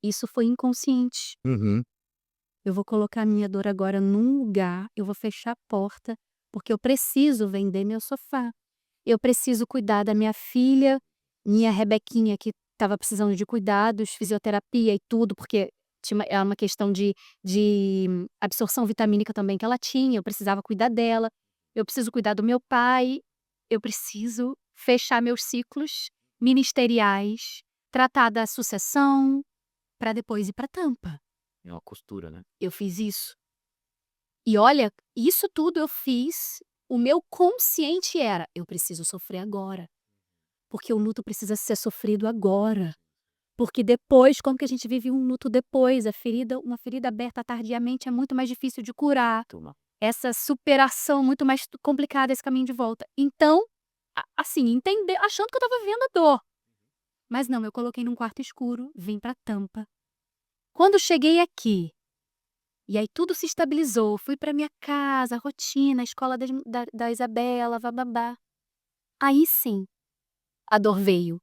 isso foi inconsciente. Uhum. Eu vou colocar a minha dor agora num lugar, eu vou fechar a porta, porque eu preciso vender meu sofá. Eu preciso cuidar da minha filha, minha Rebequinha, que estava precisando de cuidados, fisioterapia e tudo, porque é uma questão de absorção vitamínica também que ela tinha, eu precisava cuidar dela. Eu preciso cuidar do meu pai, eu preciso fechar meus ciclos ministeriais, tratar da sucessão, para depois ir para Tampa. É uma costura, né? Eu fiz isso. E olha, isso tudo eu fiz, o meu consciente era: "Eu preciso sofrer agora, porque o luto precisa ser sofrido agora, porque depois como que a gente vive um luto depois? Uma ferida aberta tardiamente é muito mais difícil de curar, Toma. essa superação muito mais complicada, esse caminho de volta". Então, assim, entender achando que eu estava vivendo a dor, mas não, eu coloquei num quarto escuro, vim pra Tampa. Quando cheguei aqui, e aí tudo se estabilizou, fui pra minha casa, rotina, escola da Isabela, vá-vá-vá. Aí sim, a dor veio.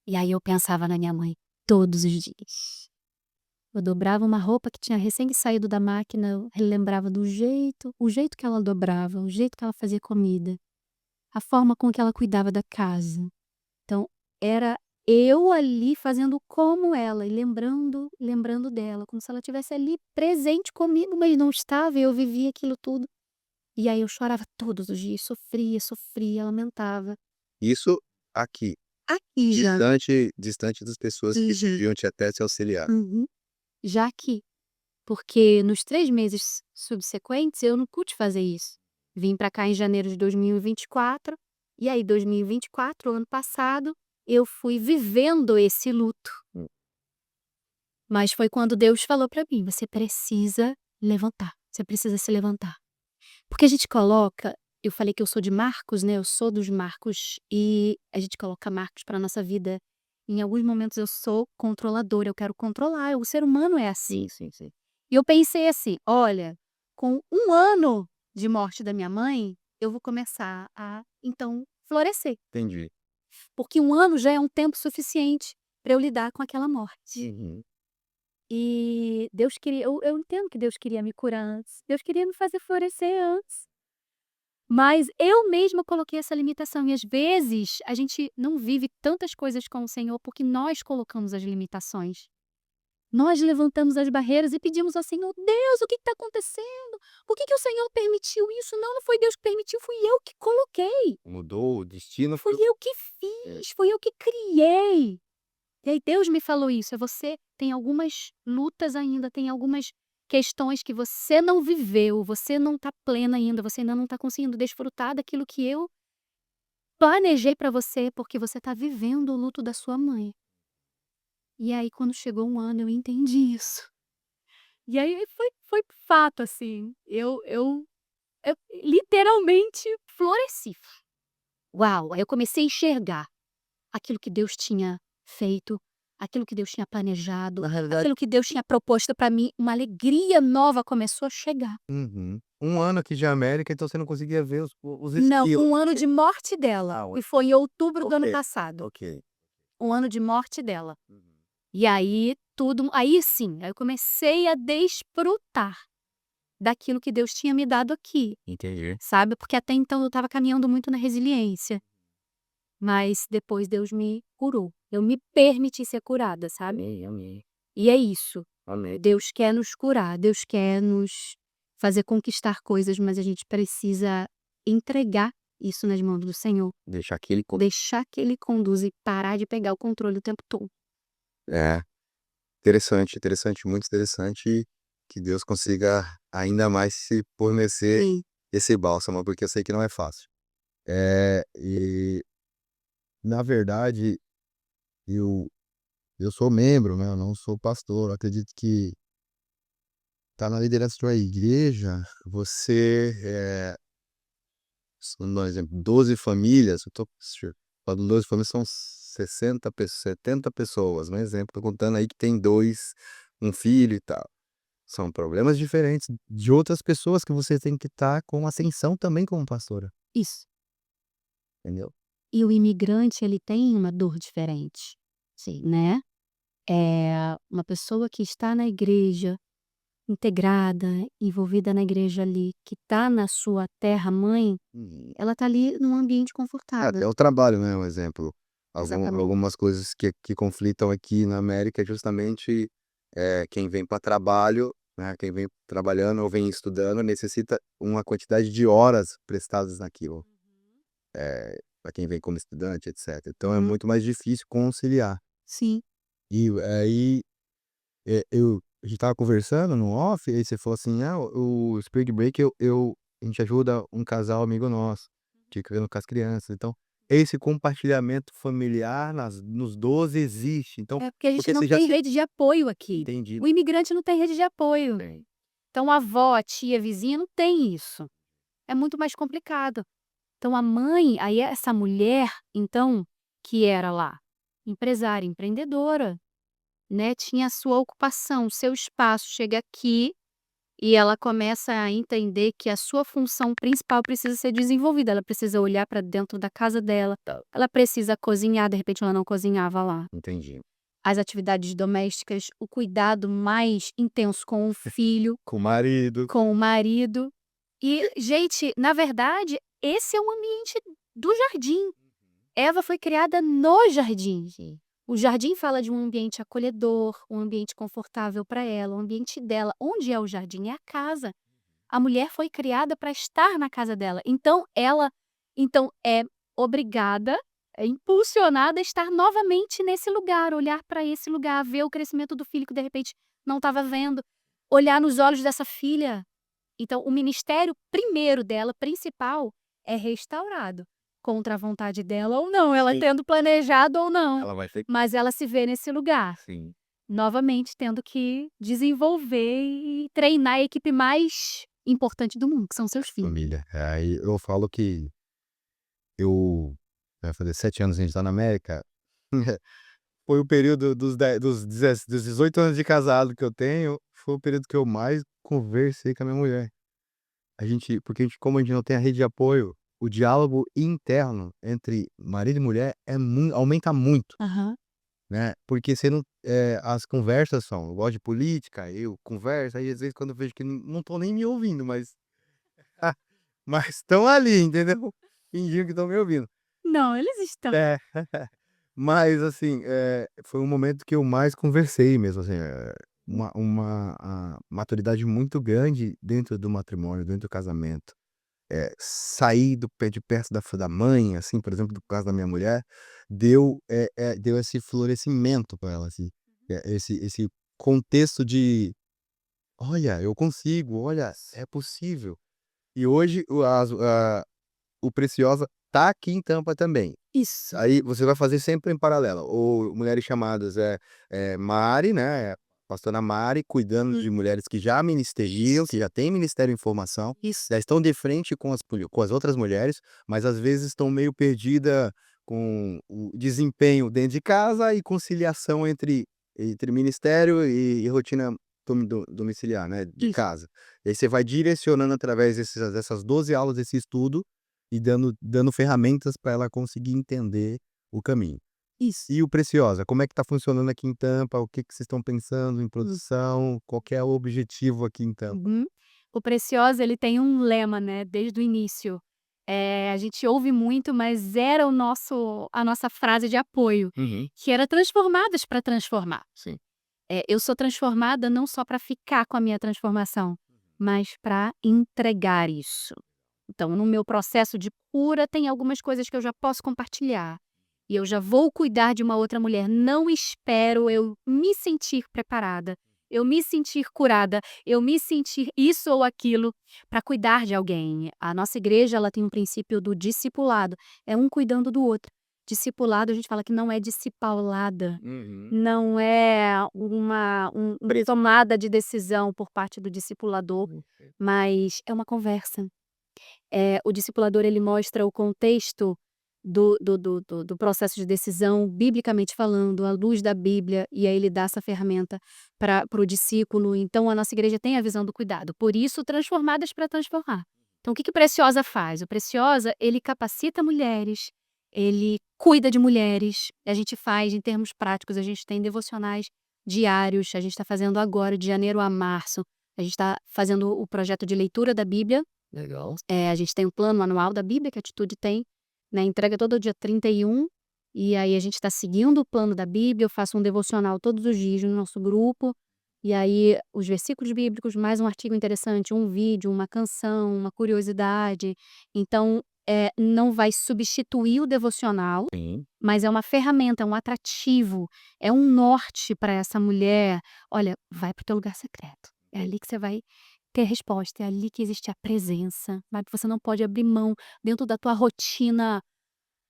E aí eu pensava na minha mãe todos os dias. Eu dobrava uma roupa que tinha recém saído da máquina, eu relembrava do jeito o jeito que ela dobrava, o jeito que ela fazia comida, a forma com que ela cuidava da casa. Então, era eu ali fazendo como ela e lembrando dela, como se ela estivesse ali presente comigo, mas não estava, e eu vivia aquilo tudo. E aí eu chorava todos os dias, sofria, sofria, lamentava. Isso aqui, Aqui já. distante das pessoas que Uhum. deviam te até te auxiliar. Uhum. Já aqui, porque nos 3 meses subsequentes eu não pude fazer isso. Vim para cá em janeiro de 2024, e aí 2024, ano passado, eu fui vivendo esse luto. Hum. Mas foi quando Deus falou pra mim: "Você precisa levantar, você precisa se levantar". Porque a gente coloca eu falei que eu sou de Marcos, né, eu sou dos Marcos, e a gente coloca Marcos pra nossa vida. Em alguns momentos eu sou controladora, eu quero controlar, o ser humano é assim. Sim. E eu pensei assim: "Olha, com 1 ano de morte da minha mãe, eu vou começar a, então, florescer". Entendi. Porque 1 ano já é um tempo suficiente pra eu lidar com aquela morte. Uhum. E Deus queria eu entendo que Deus queria me curar antes, Deus queria me fazer florescer antes. Mas eu mesma coloquei essa limitação e às vezes a gente não vive tantas coisas com o Senhor porque nós colocamos as limitações. Nós levantamos as barreiras e pedimos ao Senhor: "Deus, o que está acontecendo? Por que que o Senhor permitiu isso? Não, não foi Deus que permitiu, fui eu que coloquei, Mudou o destino fui foi eu que é, fiz, fui eu que criei". E aí Deus me falou isso: você tem algumas lutas ainda, tem algumas questões que você não viveu, você não está plena ainda, você ainda não está conseguindo desfrutar daquilo que eu planejei para você, porque você está vivendo o luto da sua mãe. E aí quando chegou 1 ano eu entendi isso. E aí foi fato, assim, eu literalmente floresci. Uau! Aí eu comecei a enxergar aquilo que Deus tinha feito, aquilo que Deus tinha planejado, na realidade aquilo que Deus tinha proposto para mim, uma alegria nova começou a chegar. uhum. 1 ano aqui de América, então você não conseguia ver os Não, esquilos. 1 ano de morte dela, Ah, e foi em outubro do ano ok, passado, ok. 1 ano de morte dela. Uhum. E aí tudo aí sim, aí eu comecei a desfrutar daquilo que Deus tinha me dado aqui, Entendi. sabe, porque até então eu estava caminhando muito na resiliência, mas depois Deus me curou, eu me permiti ser curada, sabe. Amém. E é isso. Amém. Deus quer nos curar, Deus quer nos fazer conquistar coisas, mas a gente precisa entregar isso nas mãos do Senhor, Deixar aquele deixar que Ele conduza e parar de pegar o controle o tempo todo. é, interessante, muito interessante e que Deus consiga ainda mais se fornecer Sim, esse bálsamo, porque eu sei que não é fácil. E na verdade eu eu sou membro, né, eu não sou pastor, eu acredito que tá na liderança de uma igreja, você, só dando um exemplo, 12 famílias, eu tô falando 12 famílias são 60 70 pessoas, um exemplo, tô contando aí que tem 2 um filho e tal. São problemas diferentes de outras pessoas que você tem que estar com ascensão também como pastora, isso. entendeu? E o imigrante, ele tem uma dor diferente, sim, né. É uma pessoa que está na igreja, integrada, envolvida na igreja ali, que está na sua terra mãe, Uhum. ela está ali num ambiente É, confortável. até o trabalho, né, um exemplo. Exatamente. Algumas coisas que conflitam aqui na América é justamente, quem vem para trabalho, né, quem vem trabalhando ou vem estudando necessita uma quantidade de horas prestadas naquilo, para quem vem como estudante, etcétera. Então é Uhum. muito mais difícil conciliar. Sim. E aí, a gente estava conversando no off, aí você falou assim: "Ah, o Spring Break a gente ajuda um casal amigo nosso, fica vendo com as crianças", então, esse compartilhamento familiar nos 12 existe, então É porque a gente porque não você já tem rede de apoio aqui. entendi. O imigrante não tem rede de apoio. Tem. Então a avó, a tia, a vizinha não tem isso. É muito mais complicado. Então a mãe, aí essa mulher, então, que era lá empresária, empreendedora, né, tinha a sua ocupação, o seu espaço, chega aqui e ela começa a entender que a sua função principal precisa ser desenvolvida, ela precisa olhar para dentro da casa dela, Tá, ela precisa cozinhar, de repente ela não cozinhava lá. entendi. As atividades domésticas, o cuidado mais intenso com o filho, Com o marido. com o marido. E, gente, na verdade, esse é um ambiente do jardim. Eva foi criada no jardim. O jardim fala de um ambiente acolhedor, um ambiente confortável para ela, o ambiente dela. Onde é o jardim? É a casa. A mulher foi criada para estar na casa dela. Então ela é obrigada, é impulsionada a estar novamente nesse lugar, olhar para esse lugar, ver o crescimento do filho que de repente não estava vendo, olhar nos olhos dessa filha. Então o ministério primeiro dela, principal, é restaurado, contra a vontade dela ou não, ela Sim. tendo planejado ou não, Ela vai ter mas ela se vê nesse lugar, sim. novamente tendo que desenvolver e treinar a equipe mais importante do mundo, que são seus filhos. Família. Aí eu falo que eu vai fazer 7 anos a gente tá na América, foi o período dos 18 anos de casado que eu tenho, foi o período que eu mais conversei com a minha mulher. Porque como a gente não tem a rede de apoio, o diálogo interno entre marido e mulher aumenta muito, Aham. né, porque você não as conversas eu gosto de política, eu converso, aí às vezes quando eu vejo que não estão nem me ouvindo, mas mas estão ali, entendeu, fingindo que estão me ouvindo. Não, eles estão. É. Mas assim, foi um momento que eu mais conversei mesmo, assim, maturidade muito grande dentro do matrimônio, dentro do casamento. Sair do pé de perto da mãe, assim, por exemplo, do caso da minha mulher, deu esse florescimento para ela, assim, esse contexto de: "Olha, eu consigo, olha, é possível". E hoje o Preciosa tá aqui em Tampa também. Isso. Aí você vai fazer sempre em paralelo, ou Mulheres Chamadas Mari, né, pastora Mari, cuidando de mulheres que já ministeriam, que já têm ministério em formação, Isso. já estão de frente com as outras mulheres, mas às vezes estão meio perdida com o desempenho dentro de casa e conciliação entre ministério e rotina domiciliar, né, de Isso. casa. E aí você vai direcionando através dessas 12 aulas desse estudo e dando ferramentas para ela conseguir entender o caminho. Isso. E o Preciosa, como é que tá funcionando aqui em Tampa? O que que vocês estão pensando em produção? Qual que é o objetivo aqui em Tampa? Uhum. O Preciosa, ele tem um lema, né, desde o início. A gente ouve muito, mas era a nossa frase de apoio, Uhum, que era transformadas para transformar. sim. Eu sou transformada não só para ficar com a minha transformação, mas para entregar isso. Então, no meu processo de cura, tem algumas coisas que eu já posso compartilhar. E eu já vou cuidar de uma outra mulher. Não espero eu me sentir preparada, eu me sentir curada, eu me sentir isso ou aquilo para cuidar de alguém. A nossa igreja, ela tem um princípio do discipulado, é um cuidando do outro. Discipulado, a gente fala que não é discipulada, Uhum. não é uma tomada de decisão por parte do discipulador, mas é uma conversa. O discipulador, ele mostra o contexto do processo de decisão, biblicamente falando, à luz da Bíblia, e aí ele dá essa ferramenta para o discípulo. Então a nossa igreja tem a visão do cuidado, por isso transformadas para transformar. Então o que que o Preciosa faz? O Preciosa, ele capacita mulheres, ele cuida de mulheres, a gente faz em termos práticos, a gente tem devocionais diários, a gente está fazendo agora de janeiro a março, a gente está fazendo o projeto de leitura da Bíblia. Legal. A gente tem um plano anual da Bíblia que a Atitude tem, né, entrega todo dia 31, e aí a gente está seguindo o plano da Bíblia, eu faço um devocional todos os dias no nosso grupo, e aí os versículos bíblicos, mais um artigo interessante, um vídeo, uma canção, uma curiosidade. Então, não vai substituir o devocional, Sim. mas é uma ferramenta, é um atrativo, é um norte para essa mulher. Olha, vai para o teu lugar secreto. É ali que você vai ter resposta, é ali que existe a presença, sabe? Você não pode abrir mão dentro da tua rotina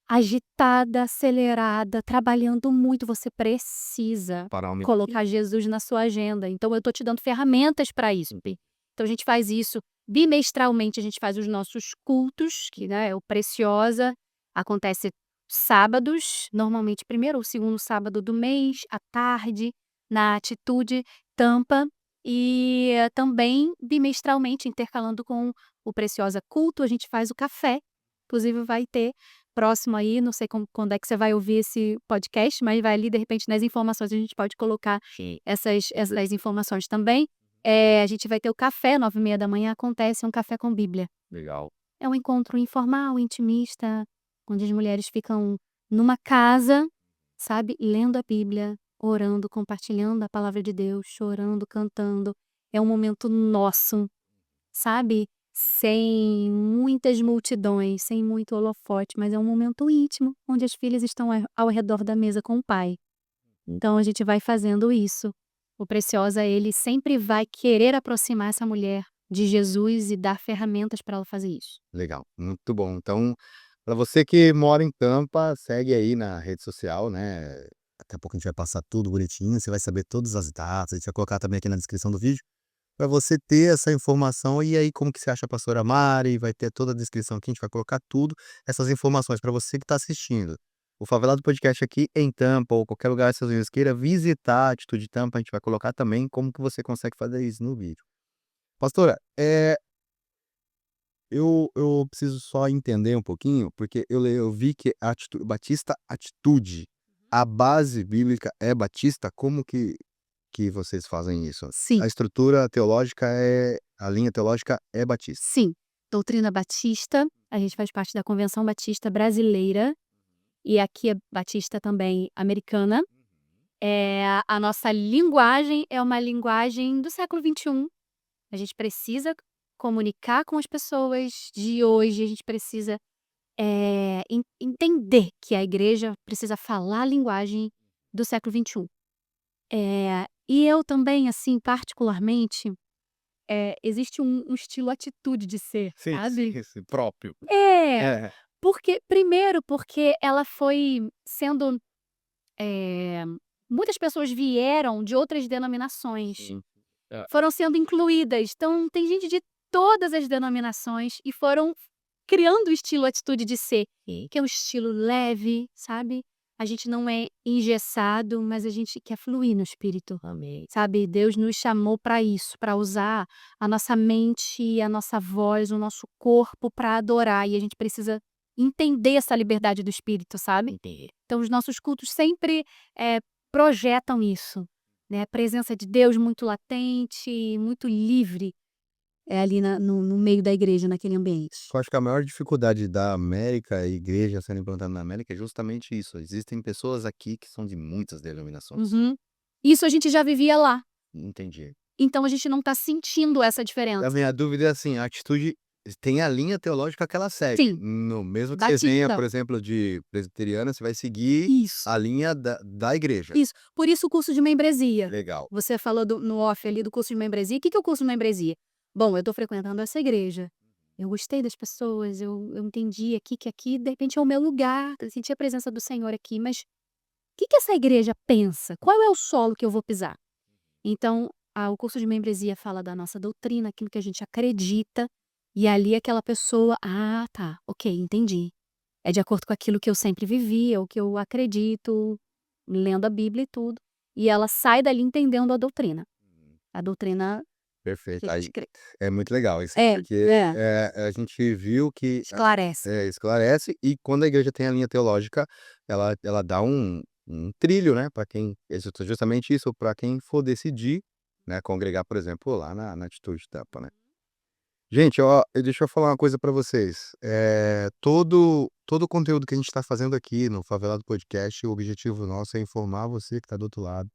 agitada, acelerada, trabalhando muito, você precisa Parar um colocar Jesus na sua agenda. Então eu tô te dando ferramentas para isso, Pi. Então a gente faz isso bimestralmente, a gente faz os nossos cultos, que, né, é o Preciosa, acontece sábados, normalmente primeiro ou segundo sábado do mês, à tarde, na Atitude Tampa, e também bimestralmente, intercalando com o Preciosa Culto, a gente faz o café, inclusive vai ter próximo aí, não sei quando é que você vai ouvir esse podcast, mas vai ali, de repente, nas informações a gente pode colocar Sim. essas informações também. A gente vai ter o café, 9h30 acontece um café com Bíblia. Legal. É um encontro informal, intimista, onde as mulheres ficam numa casa, sabe, lendo a Bíblia, orando, compartilhando a palavra de Deus, chorando, cantando. É um momento nosso, sabe, sem muitas multidões, sem muito holofote, mas é um momento íntimo, onde as filhas estão ao redor da mesa com o pai. Então a gente vai fazendo isso. O Preciosa, ele sempre vai querer aproximar essa mulher de Jesus e dar ferramentas para ela fazer isso. Legal, muito bom. Então, para você que mora em Tampa, segue aí na rede social, né, Daqui a pouco a gente vai passar tudo bonitinho, você vai saber todas as datas, a gente vai colocar também aqui na descrição do vídeo, para você ter essa informação. E aí como que você acha a pastora Mari, vai ter toda a descrição aqui, a gente vai colocar tudo, essas informações para você que está assistindo o Favelado Podcast aqui em Tampa ou qualquer lugar que você queira visitar a Atitude Tampa, a gente vai colocar também como que você consegue fazer isso no vídeo. Pastora, eu preciso só entender um pouquinho, porque eu vi que Batista Atitude, a base bíblica é batista, como que vocês fazem isso? Sim, A estrutura teológica a linha teológica é batista. sim. Doutrina batista, a gente faz parte da Convenção Batista Brasileira, e aqui é batista também americana. A nossa linguagem é uma linguagem do século XXI. A gente precisa comunicar com as pessoas de hoje, a gente precisa, entender que a igreja precisa falar a linguagem do século XXI. E eu também, assim, particularmente, existe um estilo atitude de ser, Sim, sabe? sim, próprio. É, É. porque ela foi sendo, eh, muitas pessoas vieram de outras denominações, Sim. É. foram sendo incluídas, então tem gente de todas as denominações e foram criando o estilo atitude de ser, que é um estilo leve, sabe. A gente não é engessado, mas a gente quer fluir no espírito. Amém. Sabe, Deus nos chamou para isso, para usar a nossa mente, a nossa voz, o nosso corpo para adorar, e a gente precisa entender essa liberdade do espírito, sabe. Então os nossos cultos sempre, projetam isso, né, a presença de Deus muito latente, muito livre, ali no meio da igreja, naquele ambiente. Eu acho que a maior dificuldade da América, a igreja sendo implantada na América, é justamente isso. Existem pessoas aqui que são de muitas denominações. Uhum. Isso a gente já vivia lá, Entendi. então a gente não está sentindo essa A diferença. minha dúvida é assim, a atitude tem a linha teológica que ela segue. Sim, No mesmo que você venha, batista. por exemplo, de presbiteriana, você vai seguir Isso, a linha da igreja. isso. Por isso o curso de membresia. Legal. Você falou no off ali do curso de membresia. O que que é o curso de membresia? Bom, eu estou frequentando essa igreja, eu gostei das pessoas, eu entendi aqui que aqui de repente é o meu lugar, eu senti a presença do Senhor aqui, mas o que que essa igreja pensa? Qual é o solo que eu vou pisar? Então, o curso de membresia fala da nossa doutrina, aquilo que a gente acredita, e ali aquela pessoa: "Ah, tá, ok, entendi. É de acordo com aquilo que eu sempre vivi, é o que eu acredito, lendo a Bíblia e tudo", e ela sai dali entendendo a doutrina que Perfeito. a gente Aí crê. é muito legal isso, É, porque é, a gente viu que esclarece. esclarece, e quando a igreja tem a linha teológica, ela dá um trilho, né, para quem justamente isso, para quem for decidir, né, congregar, por exemplo, lá na Atitude Tampa, né. Gente, ó, deixa eu falar uma coisa para vocês, todo o conteúdo que a gente está fazendo aqui no Favelado Podcast, o objetivo nosso é informar você que está do outro lado,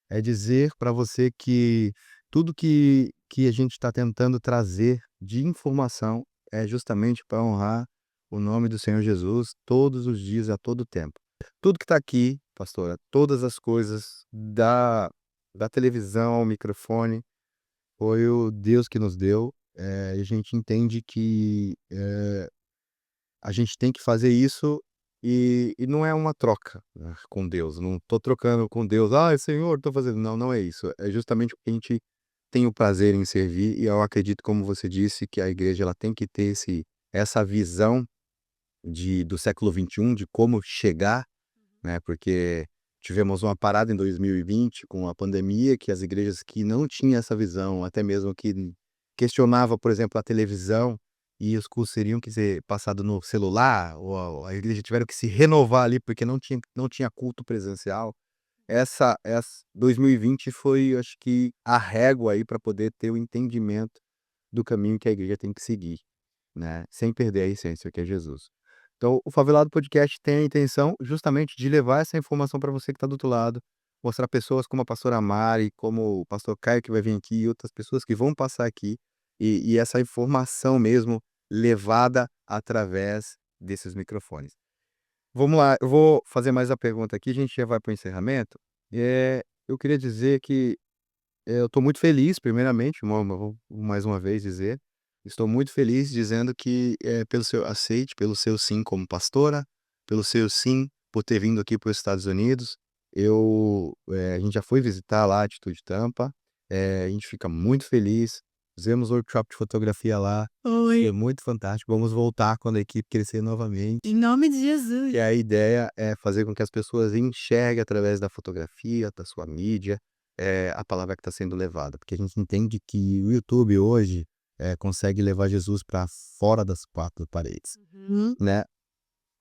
é dizer para você que tudo que a gente está tentando trazer de informação é justamente para honrar o nome do Senhor Jesus todos os dias, a todo tempo. Tudo que está aqui, pastora, todas as coisas da televisão ao microfone, foi o Deus que nos deu, e a gente entende que, a gente tem que fazer isso, e não é uma troca, né, com Deus, não tô trocando com Deus: "Ai, Senhor, tô fazendo", não, não é isso, é justamente porque a gente tem o prazer em servir, e eu acredito, como você disse, que a igreja ela tem que ter essa visão do século XXI, de como chegar, né, porque tivemos uma parada em 2020 com a pandemia, que as igrejas que não tinham essa visão, até mesmo que questionava, por exemplo, a televisão, e os cultos teriam que ser passado no celular, ou a igreja tiveram que se renovar ali, porque não tinha culto presencial. Essa 2020 foi, acho que, a régua aí para poder ter o entendimento do caminho que a igreja tem que seguir, né, sem perder a essência, que é Jesus. Então, o Favelado Podcast tem a intenção justamente de levar essa informação para você que está do outro lado, mostrar pessoas como a pastora Mari, como o pastor Caio que vai vir aqui, e outras pessoas que vão passar aqui, e essa informação mesmo levada através desses microfones. Vamos lá, eu vou fazer mais a pergunta aqui, a gente já vai para o encerramento. Eu queria dizer que eu estou muito feliz, primeiramente, vou mais uma vez dizer, estou muito feliz dizendo que, pelo seu aceite, pelo seu sim como pastora, pelo seu sim por ter vindo aqui para os Estados Unidos. A gente já foi visitar lá a Atitude Tampa, a gente fica muito feliz, fizemos workshop de fotografia lá, foi muito fantástico, vamos voltar quando a equipe crescer novamente. Em nome de Jesus. E a ideia é fazer com que as pessoas enxerguem através da fotografia, da sua mídia, a palavra que está sendo levada, porque a gente entende que o YouTube hoje, consegue levar Jesus para fora das 4 paredes, Uhum. né.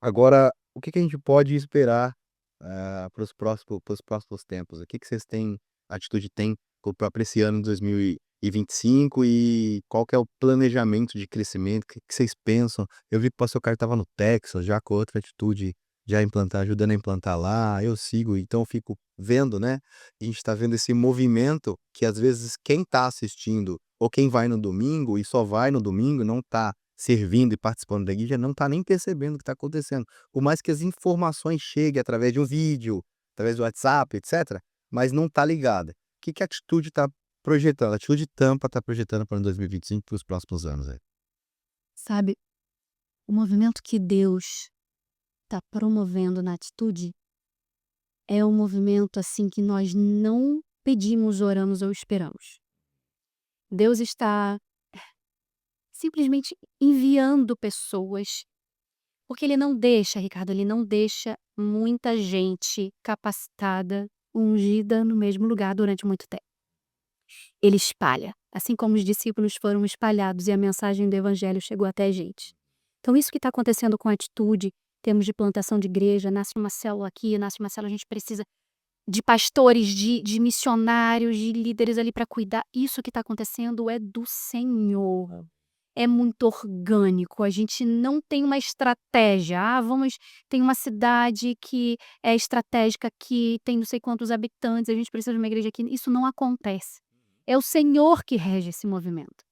Agora, o que que a gente pode esperar, para os próximos tempos? O que que vocês têm a Atitude tem para esse ano de 2025 e qual que é o planejamento de crescimento? O que que vocês pensam? Eu vi que o pastor Caio estava no Texas já com outra atitude, já ajudando a implantar lá, eu sigo, então eu fico vendo, né, a gente está vendo esse movimento que às vezes quem está assistindo ou quem vai no domingo e só vai no domingo, não está servindo e participando da igreja, não está nem percebendo o que está acontecendo. Por mais que as informações cheguem através de um vídeo, através do WhatsApp, etcétera, mas não está ligada. O que que a Atitude está projetando? A Atitude Tampa está projetando para o 2025 para os próximos anos aí? Sabe, o movimento que Deus está promovendo na Atitude é um movimento, assim, que nós não pedimos, oramos ou esperamos. Deus está simplesmente enviando pessoas, porque Ele não deixa, Ricardo, Ele não deixa muita gente capacitada, ungida no mesmo lugar durante muito tempo. Ele espalha, assim como os discípulos foram espalhados e a mensagem do evangelho chegou até a gente. Então isso que está acontecendo com a Atitude, temos de plantação de igreja, nasce uma célula aqui, nasce uma célula, a gente precisa de pastores, de missionários, de líderes ali para cuidar. Isso que está acontecendo é do Senhor. É muito orgânico, a gente não tem uma estratégia. Tem uma cidade que é estratégica, que tem não sei quantos habitantes, a gente precisa de uma igreja aqui. Isso não acontece. É o Senhor que rege esse movimento.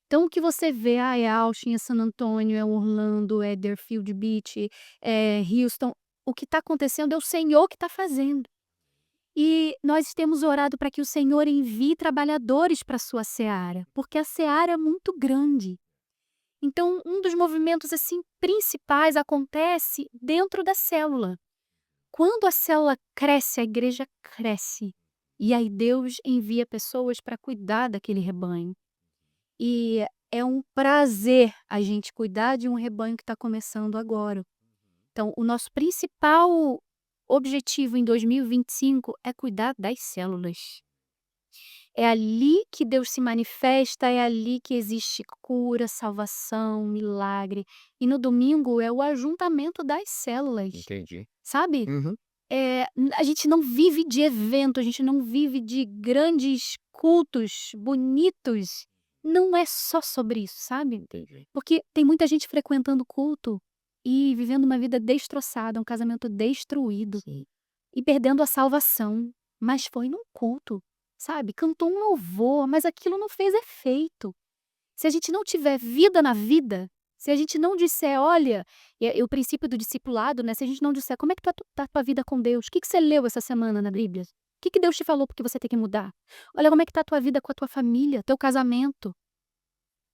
Então o que você vê, é Austin, é San Antônio, é Orlando, é Deerfield Beach, é Houston. O que está acontecendo é o Senhor que está fazendo. E nós temos orado para que o Senhor envie trabalhadores para a sua seara, porque a seara é muito grande. Então, um dos movimentos assim principais acontece dentro da célula. Quando a célula cresce, a igreja cresce. E aí Deus envia pessoas para cuidar daquele rebanho. E é um prazer a gente cuidar de um rebanho que está começando agora. Então, o nosso principal objetivo em 2025 é cuidar das células. É ali que Deus se manifesta, é ali que existe cura, salvação, milagre. E no domingo é o ajuntamento das células, Entendi. sabe? Uhum. A gente não vive de evento, a gente não vive de grandes cultos bonitos. Não é só sobre isso, sabe? Entendi. Porque tem muita gente frequentando culto e vivendo uma vida destroçada, um casamento destruído Sim. e perdendo a salvação. Mas foi num culto, sabe? Cantou um louvor, mas aquilo não fez efeito. Se a gente não tiver vida na vida, se a gente não disser, olha, o princípio do discipulado, né? Se a gente não disser, como é que tá a tua vida com Deus? O que que você leu essa semana na Bíblia? O que que Deus te falou porque você tem que mudar? Olha como é que tá a tua vida com a tua família, teu casamento.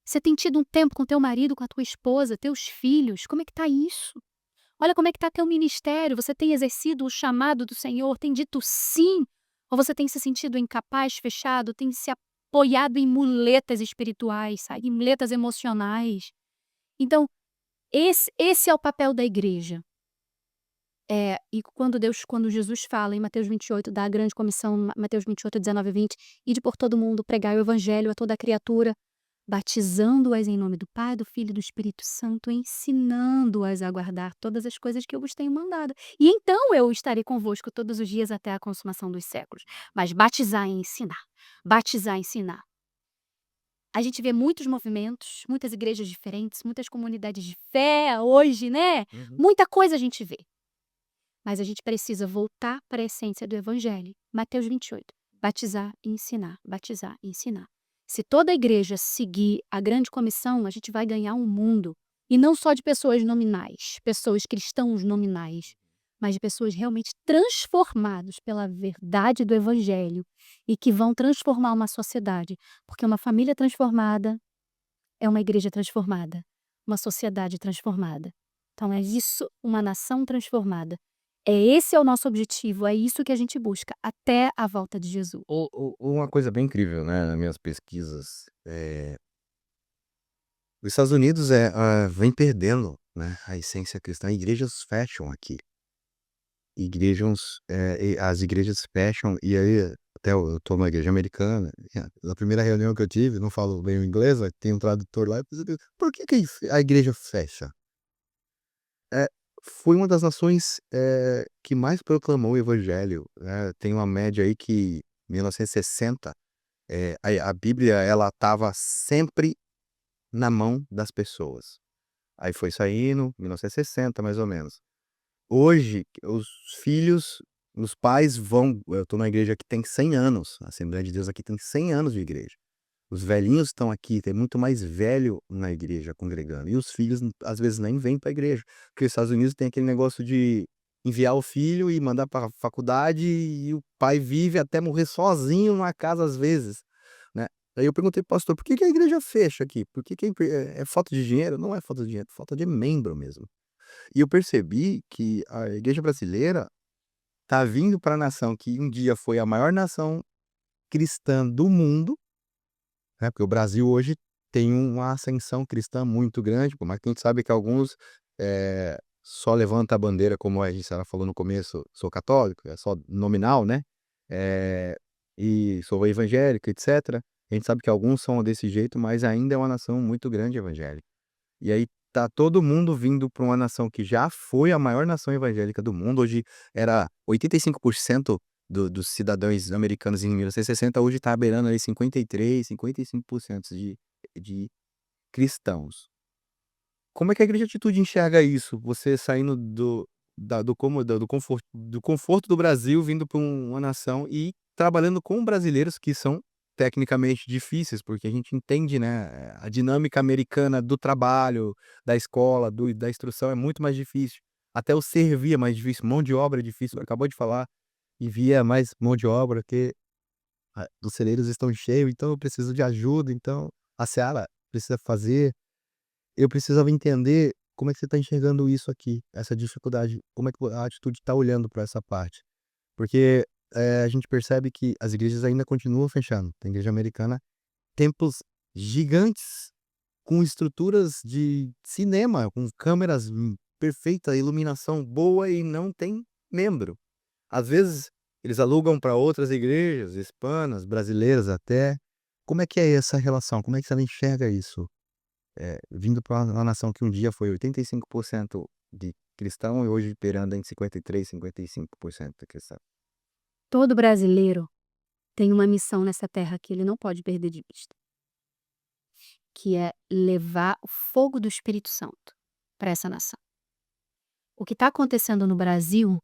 Você tem tido um tempo com teu marido, com a tua esposa, teus filhos? Como é que tá isso? Olha como é que tá teu ministério, você tem exercido o chamado do Senhor, tem dito sim? Ou você tem se sentido incapaz, fechado, tem se apoiado em muletas espirituais, sabe, em muletas emocionais? Então, esse é o papel da igreja. E quando Jesus fala em Mateus 28, da grande comissão, Mateus 28, 19 e 20, ide por todo mundo, pregai o evangelho a toda criatura, batizando-as em nome do Pai, do Filho e do Espírito Santo, ensinando-as a guardar todas as coisas que eu vos tenho mandado. E então eu estarei convosco todos os dias até a consumação dos séculos. Mas batizar e ensinar. Batizar e ensinar. A gente vê muitos movimentos, muitas igrejas diferentes, muitas comunidades de fé hoje, né? Uhum. Muita coisa a gente vê. Mas a gente precisa voltar para a essência do Evangelho. Mateus 28. Batizar e ensinar. Batizar e ensinar. Se toda a igreja seguir a grande comissão, a gente vai ganhar um mundo. E não só de pessoas nominais, pessoas cristãos nominais, mas de pessoas realmente transformadas pela verdade do Evangelho e que vão transformar uma sociedade. Porque uma família transformada é uma igreja transformada, uma sociedade transformada. Então é isso, uma nação transformada. Esse é o nosso objetivo, é isso que a gente busca, até a volta de Jesus. Uma coisa bem incrível, né, nas minhas pesquisas, os Estados Unidos, vem perdendo, né, a essência cristã. Igrejas fecham aqui. As igrejas fecham, e aí até eu tô numa igreja americana, na primeira reunião que eu tive, não falo bem o inglês, mas tem um tradutor lá, eu percebi: "Por que a igreja fecha?". Eh, Foi uma das nações, que mais proclamou o evangelho, né, tem uma média aí que 1960, a Bíblia ela estava sempre na mão das pessoas. Aí foi saindo, 1960 mais ou menos. Hoje, os pais vão, eu tô numa igreja que tem 100 anos, a Assembleia de Deus aqui tem 100 anos de igreja. Os velhinhos estão aqui, tem muito mais velho na igreja congregando, e os filhos às vezes nem vêm para a igreja, porque os Estados Unidos tem aquele negócio de enviar o filho e mandar para faculdade, e o pai vive até morrer sozinho numa casa às vezes, né. Aí eu perguntei para pastor: "Por que que a igreja fecha aqui? Por que que é falta de dinheiro?". "Não é falta de dinheiro, é falta de membro mesmo". E eu percebi que a igreja brasileira tá vindo para a nação que um dia foi a maior nação cristã do mundo, né, porque o Brasil hoje tem uma ascensão cristã muito grande, por mais que a gente sabe que alguns, só levanta a bandeira, como a gente ela falou no começo: "Sou católico", é só nominal, né, eh, e sou evangélico, etcétera. A gente sabe que alguns são desse jeito, mas ainda é uma nação muito grande evangélica. E aí tá todo mundo vindo para uma nação que já foi a maior nação evangélica do mundo. Hoje era 85% dos cidadãos americanos em 1960, hoje tá beirando ali 53, 55% de cristãos. Como é que a Igreja Atitude enxerga isso? Você saindo do conforto do Brasil, vindo para uma nação e trabalhando com brasileiros que são tecnicamente difíceis, porque a gente entende, né, a dinâmica americana do trabalho, da escola, da instrução é muito mais difícil. Até o servir é mais difícil, mão de obra é difícil, acabou de falar, envia mais mão de obra, que os celeiros estão cheios, então eu preciso de ajuda, então a seara precisa fazer. Eu precisava entender como é que você está enxergando isso aqui, essa dificuldade, como é que a atitude está olhando para essa parte. Porque, a gente percebe que as igrejas ainda continuam fechando. Tem igreja americana, templos gigantes, com estruturas de cinema, com câmeras, perfeita, iluminação boa, e não tem membro. Às vezes, eles alugam para outras igrejas hispanas, brasileiras até. Como é que é essa relação? Como é que você enxerga isso? Vindo para uma nação que um dia foi 85% de cristão e hoje beirando em 53, 55% de cristão. Todo brasileiro tem uma missão nessa terra que ele não pode perder de vista, que é levar o fogo do Espírito Santo para essa nação. O que está acontecendo no Brasil,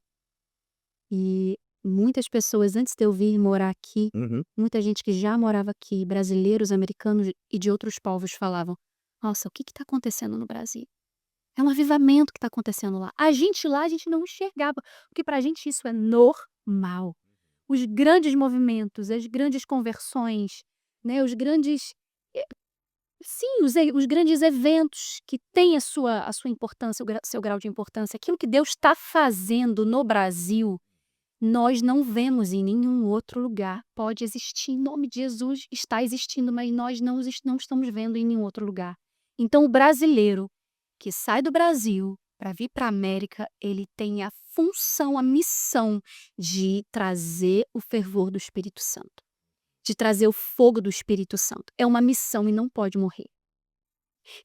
e muitas pessoas antes de eu vir morar aqui, Uhum. muita gente que já morava aqui, brasileiros, americanos e de outros povos falavam: "Nossa, o que está acontecendo no Brasil? É um avivamento que está acontecendo lá". A gente lá, a gente não enxergava, porque para a gente isso é normal. Os grandes movimentos, as grandes conversões, né, os grandes sim, os grandes eventos que têm a sua importância, seu grau de importância, aquilo que Deus está fazendo no Brasil, nós não vemos em nenhum outro lugar. Pode existir, em nome de Jesus, está existindo, mas nós não estamos vendo em nenhum outro lugar. Então o brasileiro que sai do Brasil para vir para a América, ele tem a função, a missão de trazer o fervor do Espírito Santo, de trazer o fogo do Espírito Santo. É uma missão e não pode morrer.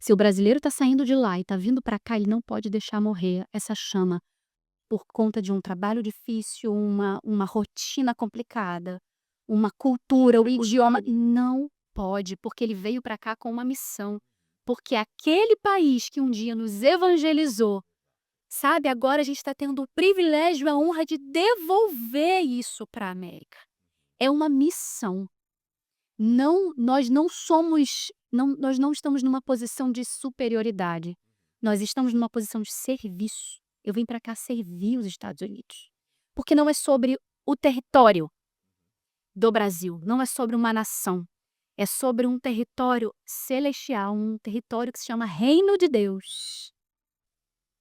Se o brasileiro está saindo de lá e está vindo para cá, ele não pode deixar morrer essa chama por conta de um trabalho difícil, uma rotina complicada, uma cultura, o idioma. Não pode, porque ele veio para cá com uma missão. Porque aquele país que um dia nos evangelizou, sabe, agora a gente está tendo o privilégio, a honra de devolver isso para a América. É uma missão. Não, nós não estamos numa posição de superioridade. Nós estamos numa posição de serviço. Eu vim para cá servir os Estados Unidos. Porque não é sobre o território do Brasil, não é sobre uma nação. É sobre um território celestial, um território que se chama Reino de Deus.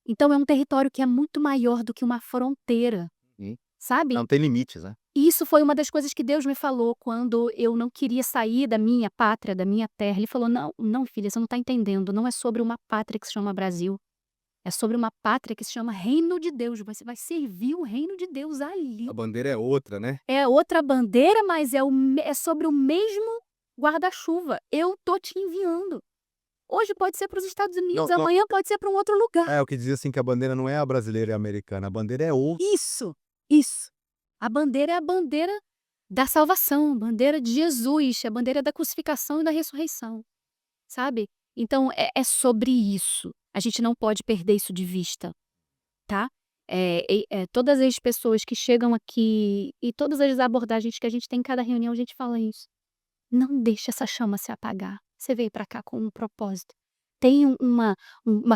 Então é um território que é muito maior do que uma fronteira, Uhum. sabe? Não tem limites, né? E isso foi uma das coisas que Deus me falou quando eu não queria sair da minha pátria, da minha terra. Ele falou: "Não, não, filha, você não está entendendo. Não é sobre uma pátria que se chama Brasil. É sobre uma pátria que se chama Reino de Deus. Você vai servir o reino de Deus ali. A bandeira é outra, né? É outra bandeira, mas é sobre o mesmo guarda-chuva. Eu tô te enviando. Hoje pode ser para os Estados Não, Unidos, não, amanhã pode ser para um outro lugar." o que dizia assim que a bandeira não é a brasileira e a americana, a bandeira é outra. Isso, isso. A bandeira é a bandeira da salvação, a bandeira de Jesus, a bandeira da crucificação e da ressurreição, sabe? Então é sobre isso. A gente não pode perder isso de vista, tá? Todas as pessoas que chegam aqui e todas as abordagens que a gente tem em cada reunião, a gente fala isso. Não deixe essa chama se apagar. Você veio para cá com um propósito. Tem uma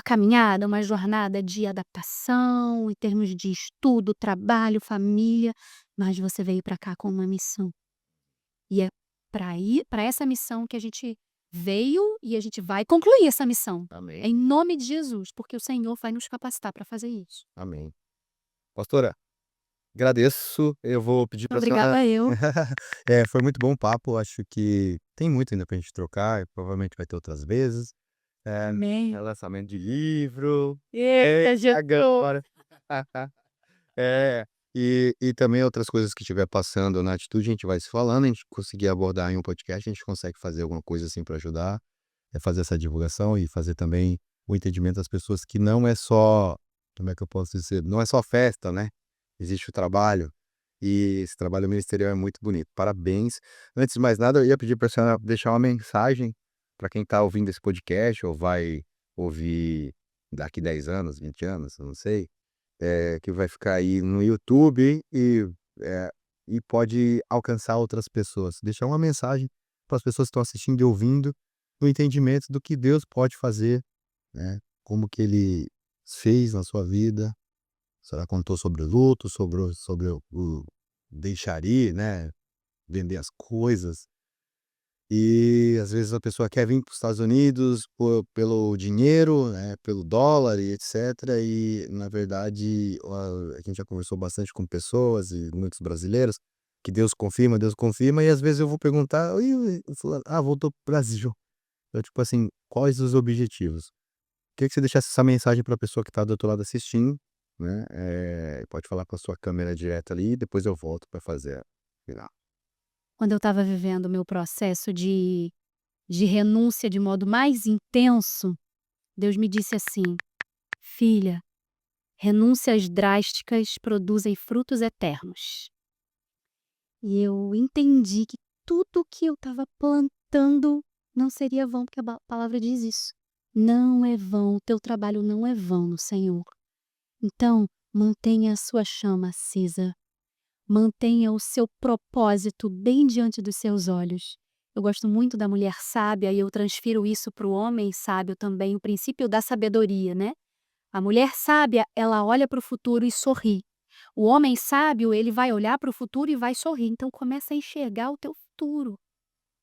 caminhada, uma jornada de adaptação, em termos de estudo, trabalho, família, mas você veio para cá com uma missão. E é para essa missão que a gente veio e a gente vai concluir essa missão. Amém. Em nome de Jesus, porque o Senhor vai nos capacitar para fazer isso. Amém. Pastora, agradeço. Eu vou pedir para a senhora. Obrigada eu. Foi muito bom o papo. Acho que tem muito ainda pra gente trocar e provavelmente vai ter outras vezes. Amém. Lançamento de livro. Eita, Jesus. Agora. É, e também outras coisas que estiver passando na atitude, a gente vai se falando, a gente conseguir abordar em um podcast, a gente consegue fazer alguma coisa assim para ajudar, fazer essa divulgação e fazer também o entendimento das pessoas que não é só, como é que eu posso dizer, não é só festa, né? Existe o trabalho e esse trabalho ministerial é muito bonito. Parabéns. Antes de mais nada, eu ia pedir para a senhora deixar uma mensagem para quem está ouvindo esse podcast ou vai ouvir daqui 10 anos, 20 anos, eu não sei, que vai ficar aí no YouTube eh, e pode alcançar outras pessoas. Deixar uma mensagem para as pessoas que estão assistindo e ouvindo, no entendimento do que Deus pode fazer, né, como que Ele fez na sua vida. A senhora contou sobre o luto, sobre o deixar ir, né, vender as coisas. E às vezes a pessoa quer vir para os Estados Unidos pelo dinheiro, né, pelo dólar e etcétera, e na verdade, a gente já conversou bastante com pessoas e muitos brasileiros, que Deus confirma, e às vezes eu vou perguntar: "E o fulano? Ah, voltou para o Brasil". Então, tipo assim, quais os objetivos? Queria que você deixasse essa mensagem para a pessoa que está do outro lado assistindo, né, pode falar com a sua câmera direta ali, depois eu volto para fazer a final. Quando eu estava vivendo o meu processo de renúncia de modo mais intenso, Deus me disse assim: "Filha, renúncias drásticas produzem frutos eternos." E eu entendi que tudo que eu estava plantando não seria vão, porque palavra diz isso. Não é vão, o teu trabalho não é vão no Senhor. Então, mantenha a sua chama acesa. Mantenha o seu propósito bem diante dos seus olhos. Eu gosto muito da mulher sábia e eu transfiro isso para o homem sábio também, o princípio da sabedoria, né? A mulher sábia, ela olha para o futuro e sorri. O homem sábio, ele vai olhar para o futuro e vai sorrir. Então começa a enxergar o teu futuro.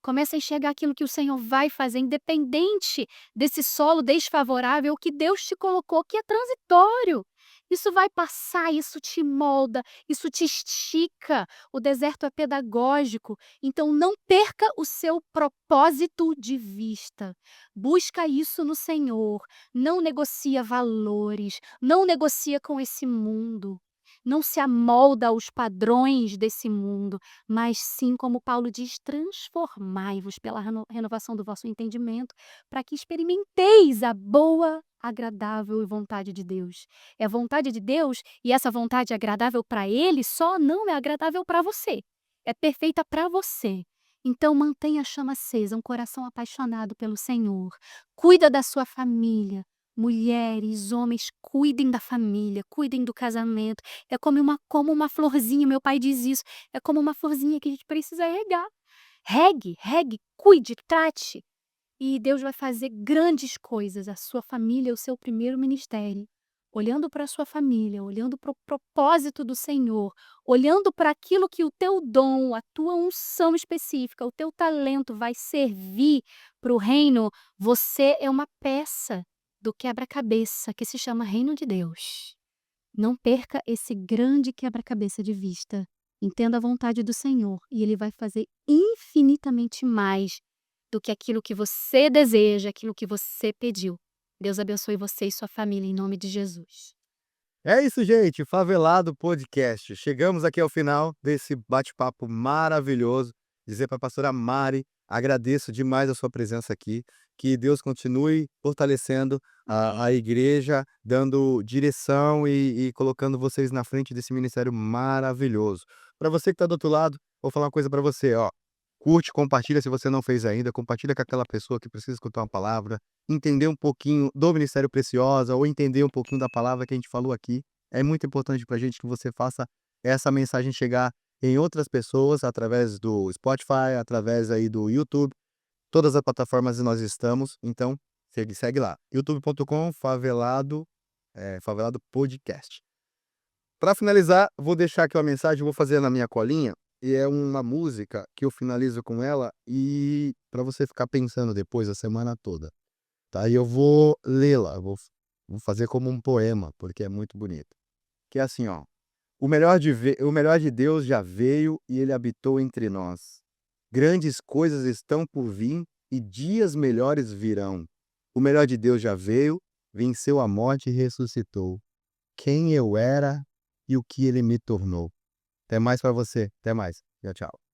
Começa a enxergar aquilo que o Senhor vai fazer, independente desse solo desfavorável que Deus te colocou, que é transitório. Isso vai passar, isso te molda, isso te estica. O deserto é pedagógico, então não perca o seu propósito de vista. Busca isso no Senhor. Não negocia valores, não negocia com esse mundo. Não se amolda aos padrões desse mundo, mas sim, como Paulo diz, transformai-vos pela renovação do vosso entendimento, para que experimenteis a boa, agradável e vontade de Deus. É a vontade de Deus, e essa vontade agradável para Ele só não é agradável para você. É perfeita para você. Então mantenha a chama acesa, um coração apaixonado pelo Senhor. Cuida da sua família. Mulheres, homens, cuidem da família, cuidem do casamento. É como uma florzinha, meu pai diz isso, é como uma florzinha que a gente precisa regar. Regue, regue, cuide, trate. E Deus vai fazer grandes coisas. A sua família é o seu primeiro ministério. Olhando para a sua família, olhando para o propósito do Senhor, olhando para aquilo que o teu dom, a tua unção específica, o teu talento vai servir para o reino, você é uma peça do quebra-cabeça que se chama Reino de Deus. Não perca esse grande quebra-cabeça de vista. Entenda a vontade do Senhor e Ele vai fazer infinitamente mais do que aquilo que você deseja, aquilo que você pediu. Deus abençoe você e sua família, em nome de Jesus. É isso, gente, Favelado Podcast. Chegamos aqui ao final desse bate-papo maravilhoso. Dizer para a pastora Mari, agradeço demais a sua presença aqui. Que Deus continue fortalecendo a igreja, dando direção e colocando vocês na frente desse ministério maravilhoso. Para você que está do outro lado, vou falar uma coisa para você, ó. Curte, compartilha se você não fez ainda, compartilha com aquela pessoa que precisa escutar uma palavra, entender um pouquinho do Ministério Preciosa ou entender um pouquinho da palavra que a gente falou aqui. É muito importante pra gente que você faça essa mensagem chegar em outras pessoas através do Spotify, através aí do YouTube, todas as plataformas nós estamos, então segue lá, youtube.com favelado, favelado podcast. Para finalizar, vou deixar aqui uma mensagem, vou fazer na minha colinha, e é uma música que eu finalizo com ela e para você ficar pensando depois a semana toda, tá? E eu vou lê-la, vou fazer como um poema, porque é muito bonito. Que é assim, ó: o melhor de Deus já veio e ele habitou entre nós. Grandes coisas estão por vir e dias melhores virão. O melhor de Deus já veio, venceu a morte e ressuscitou. Quem eu era e o que ele me tornou. Até mais para você. Até mais. Tchau, tchau.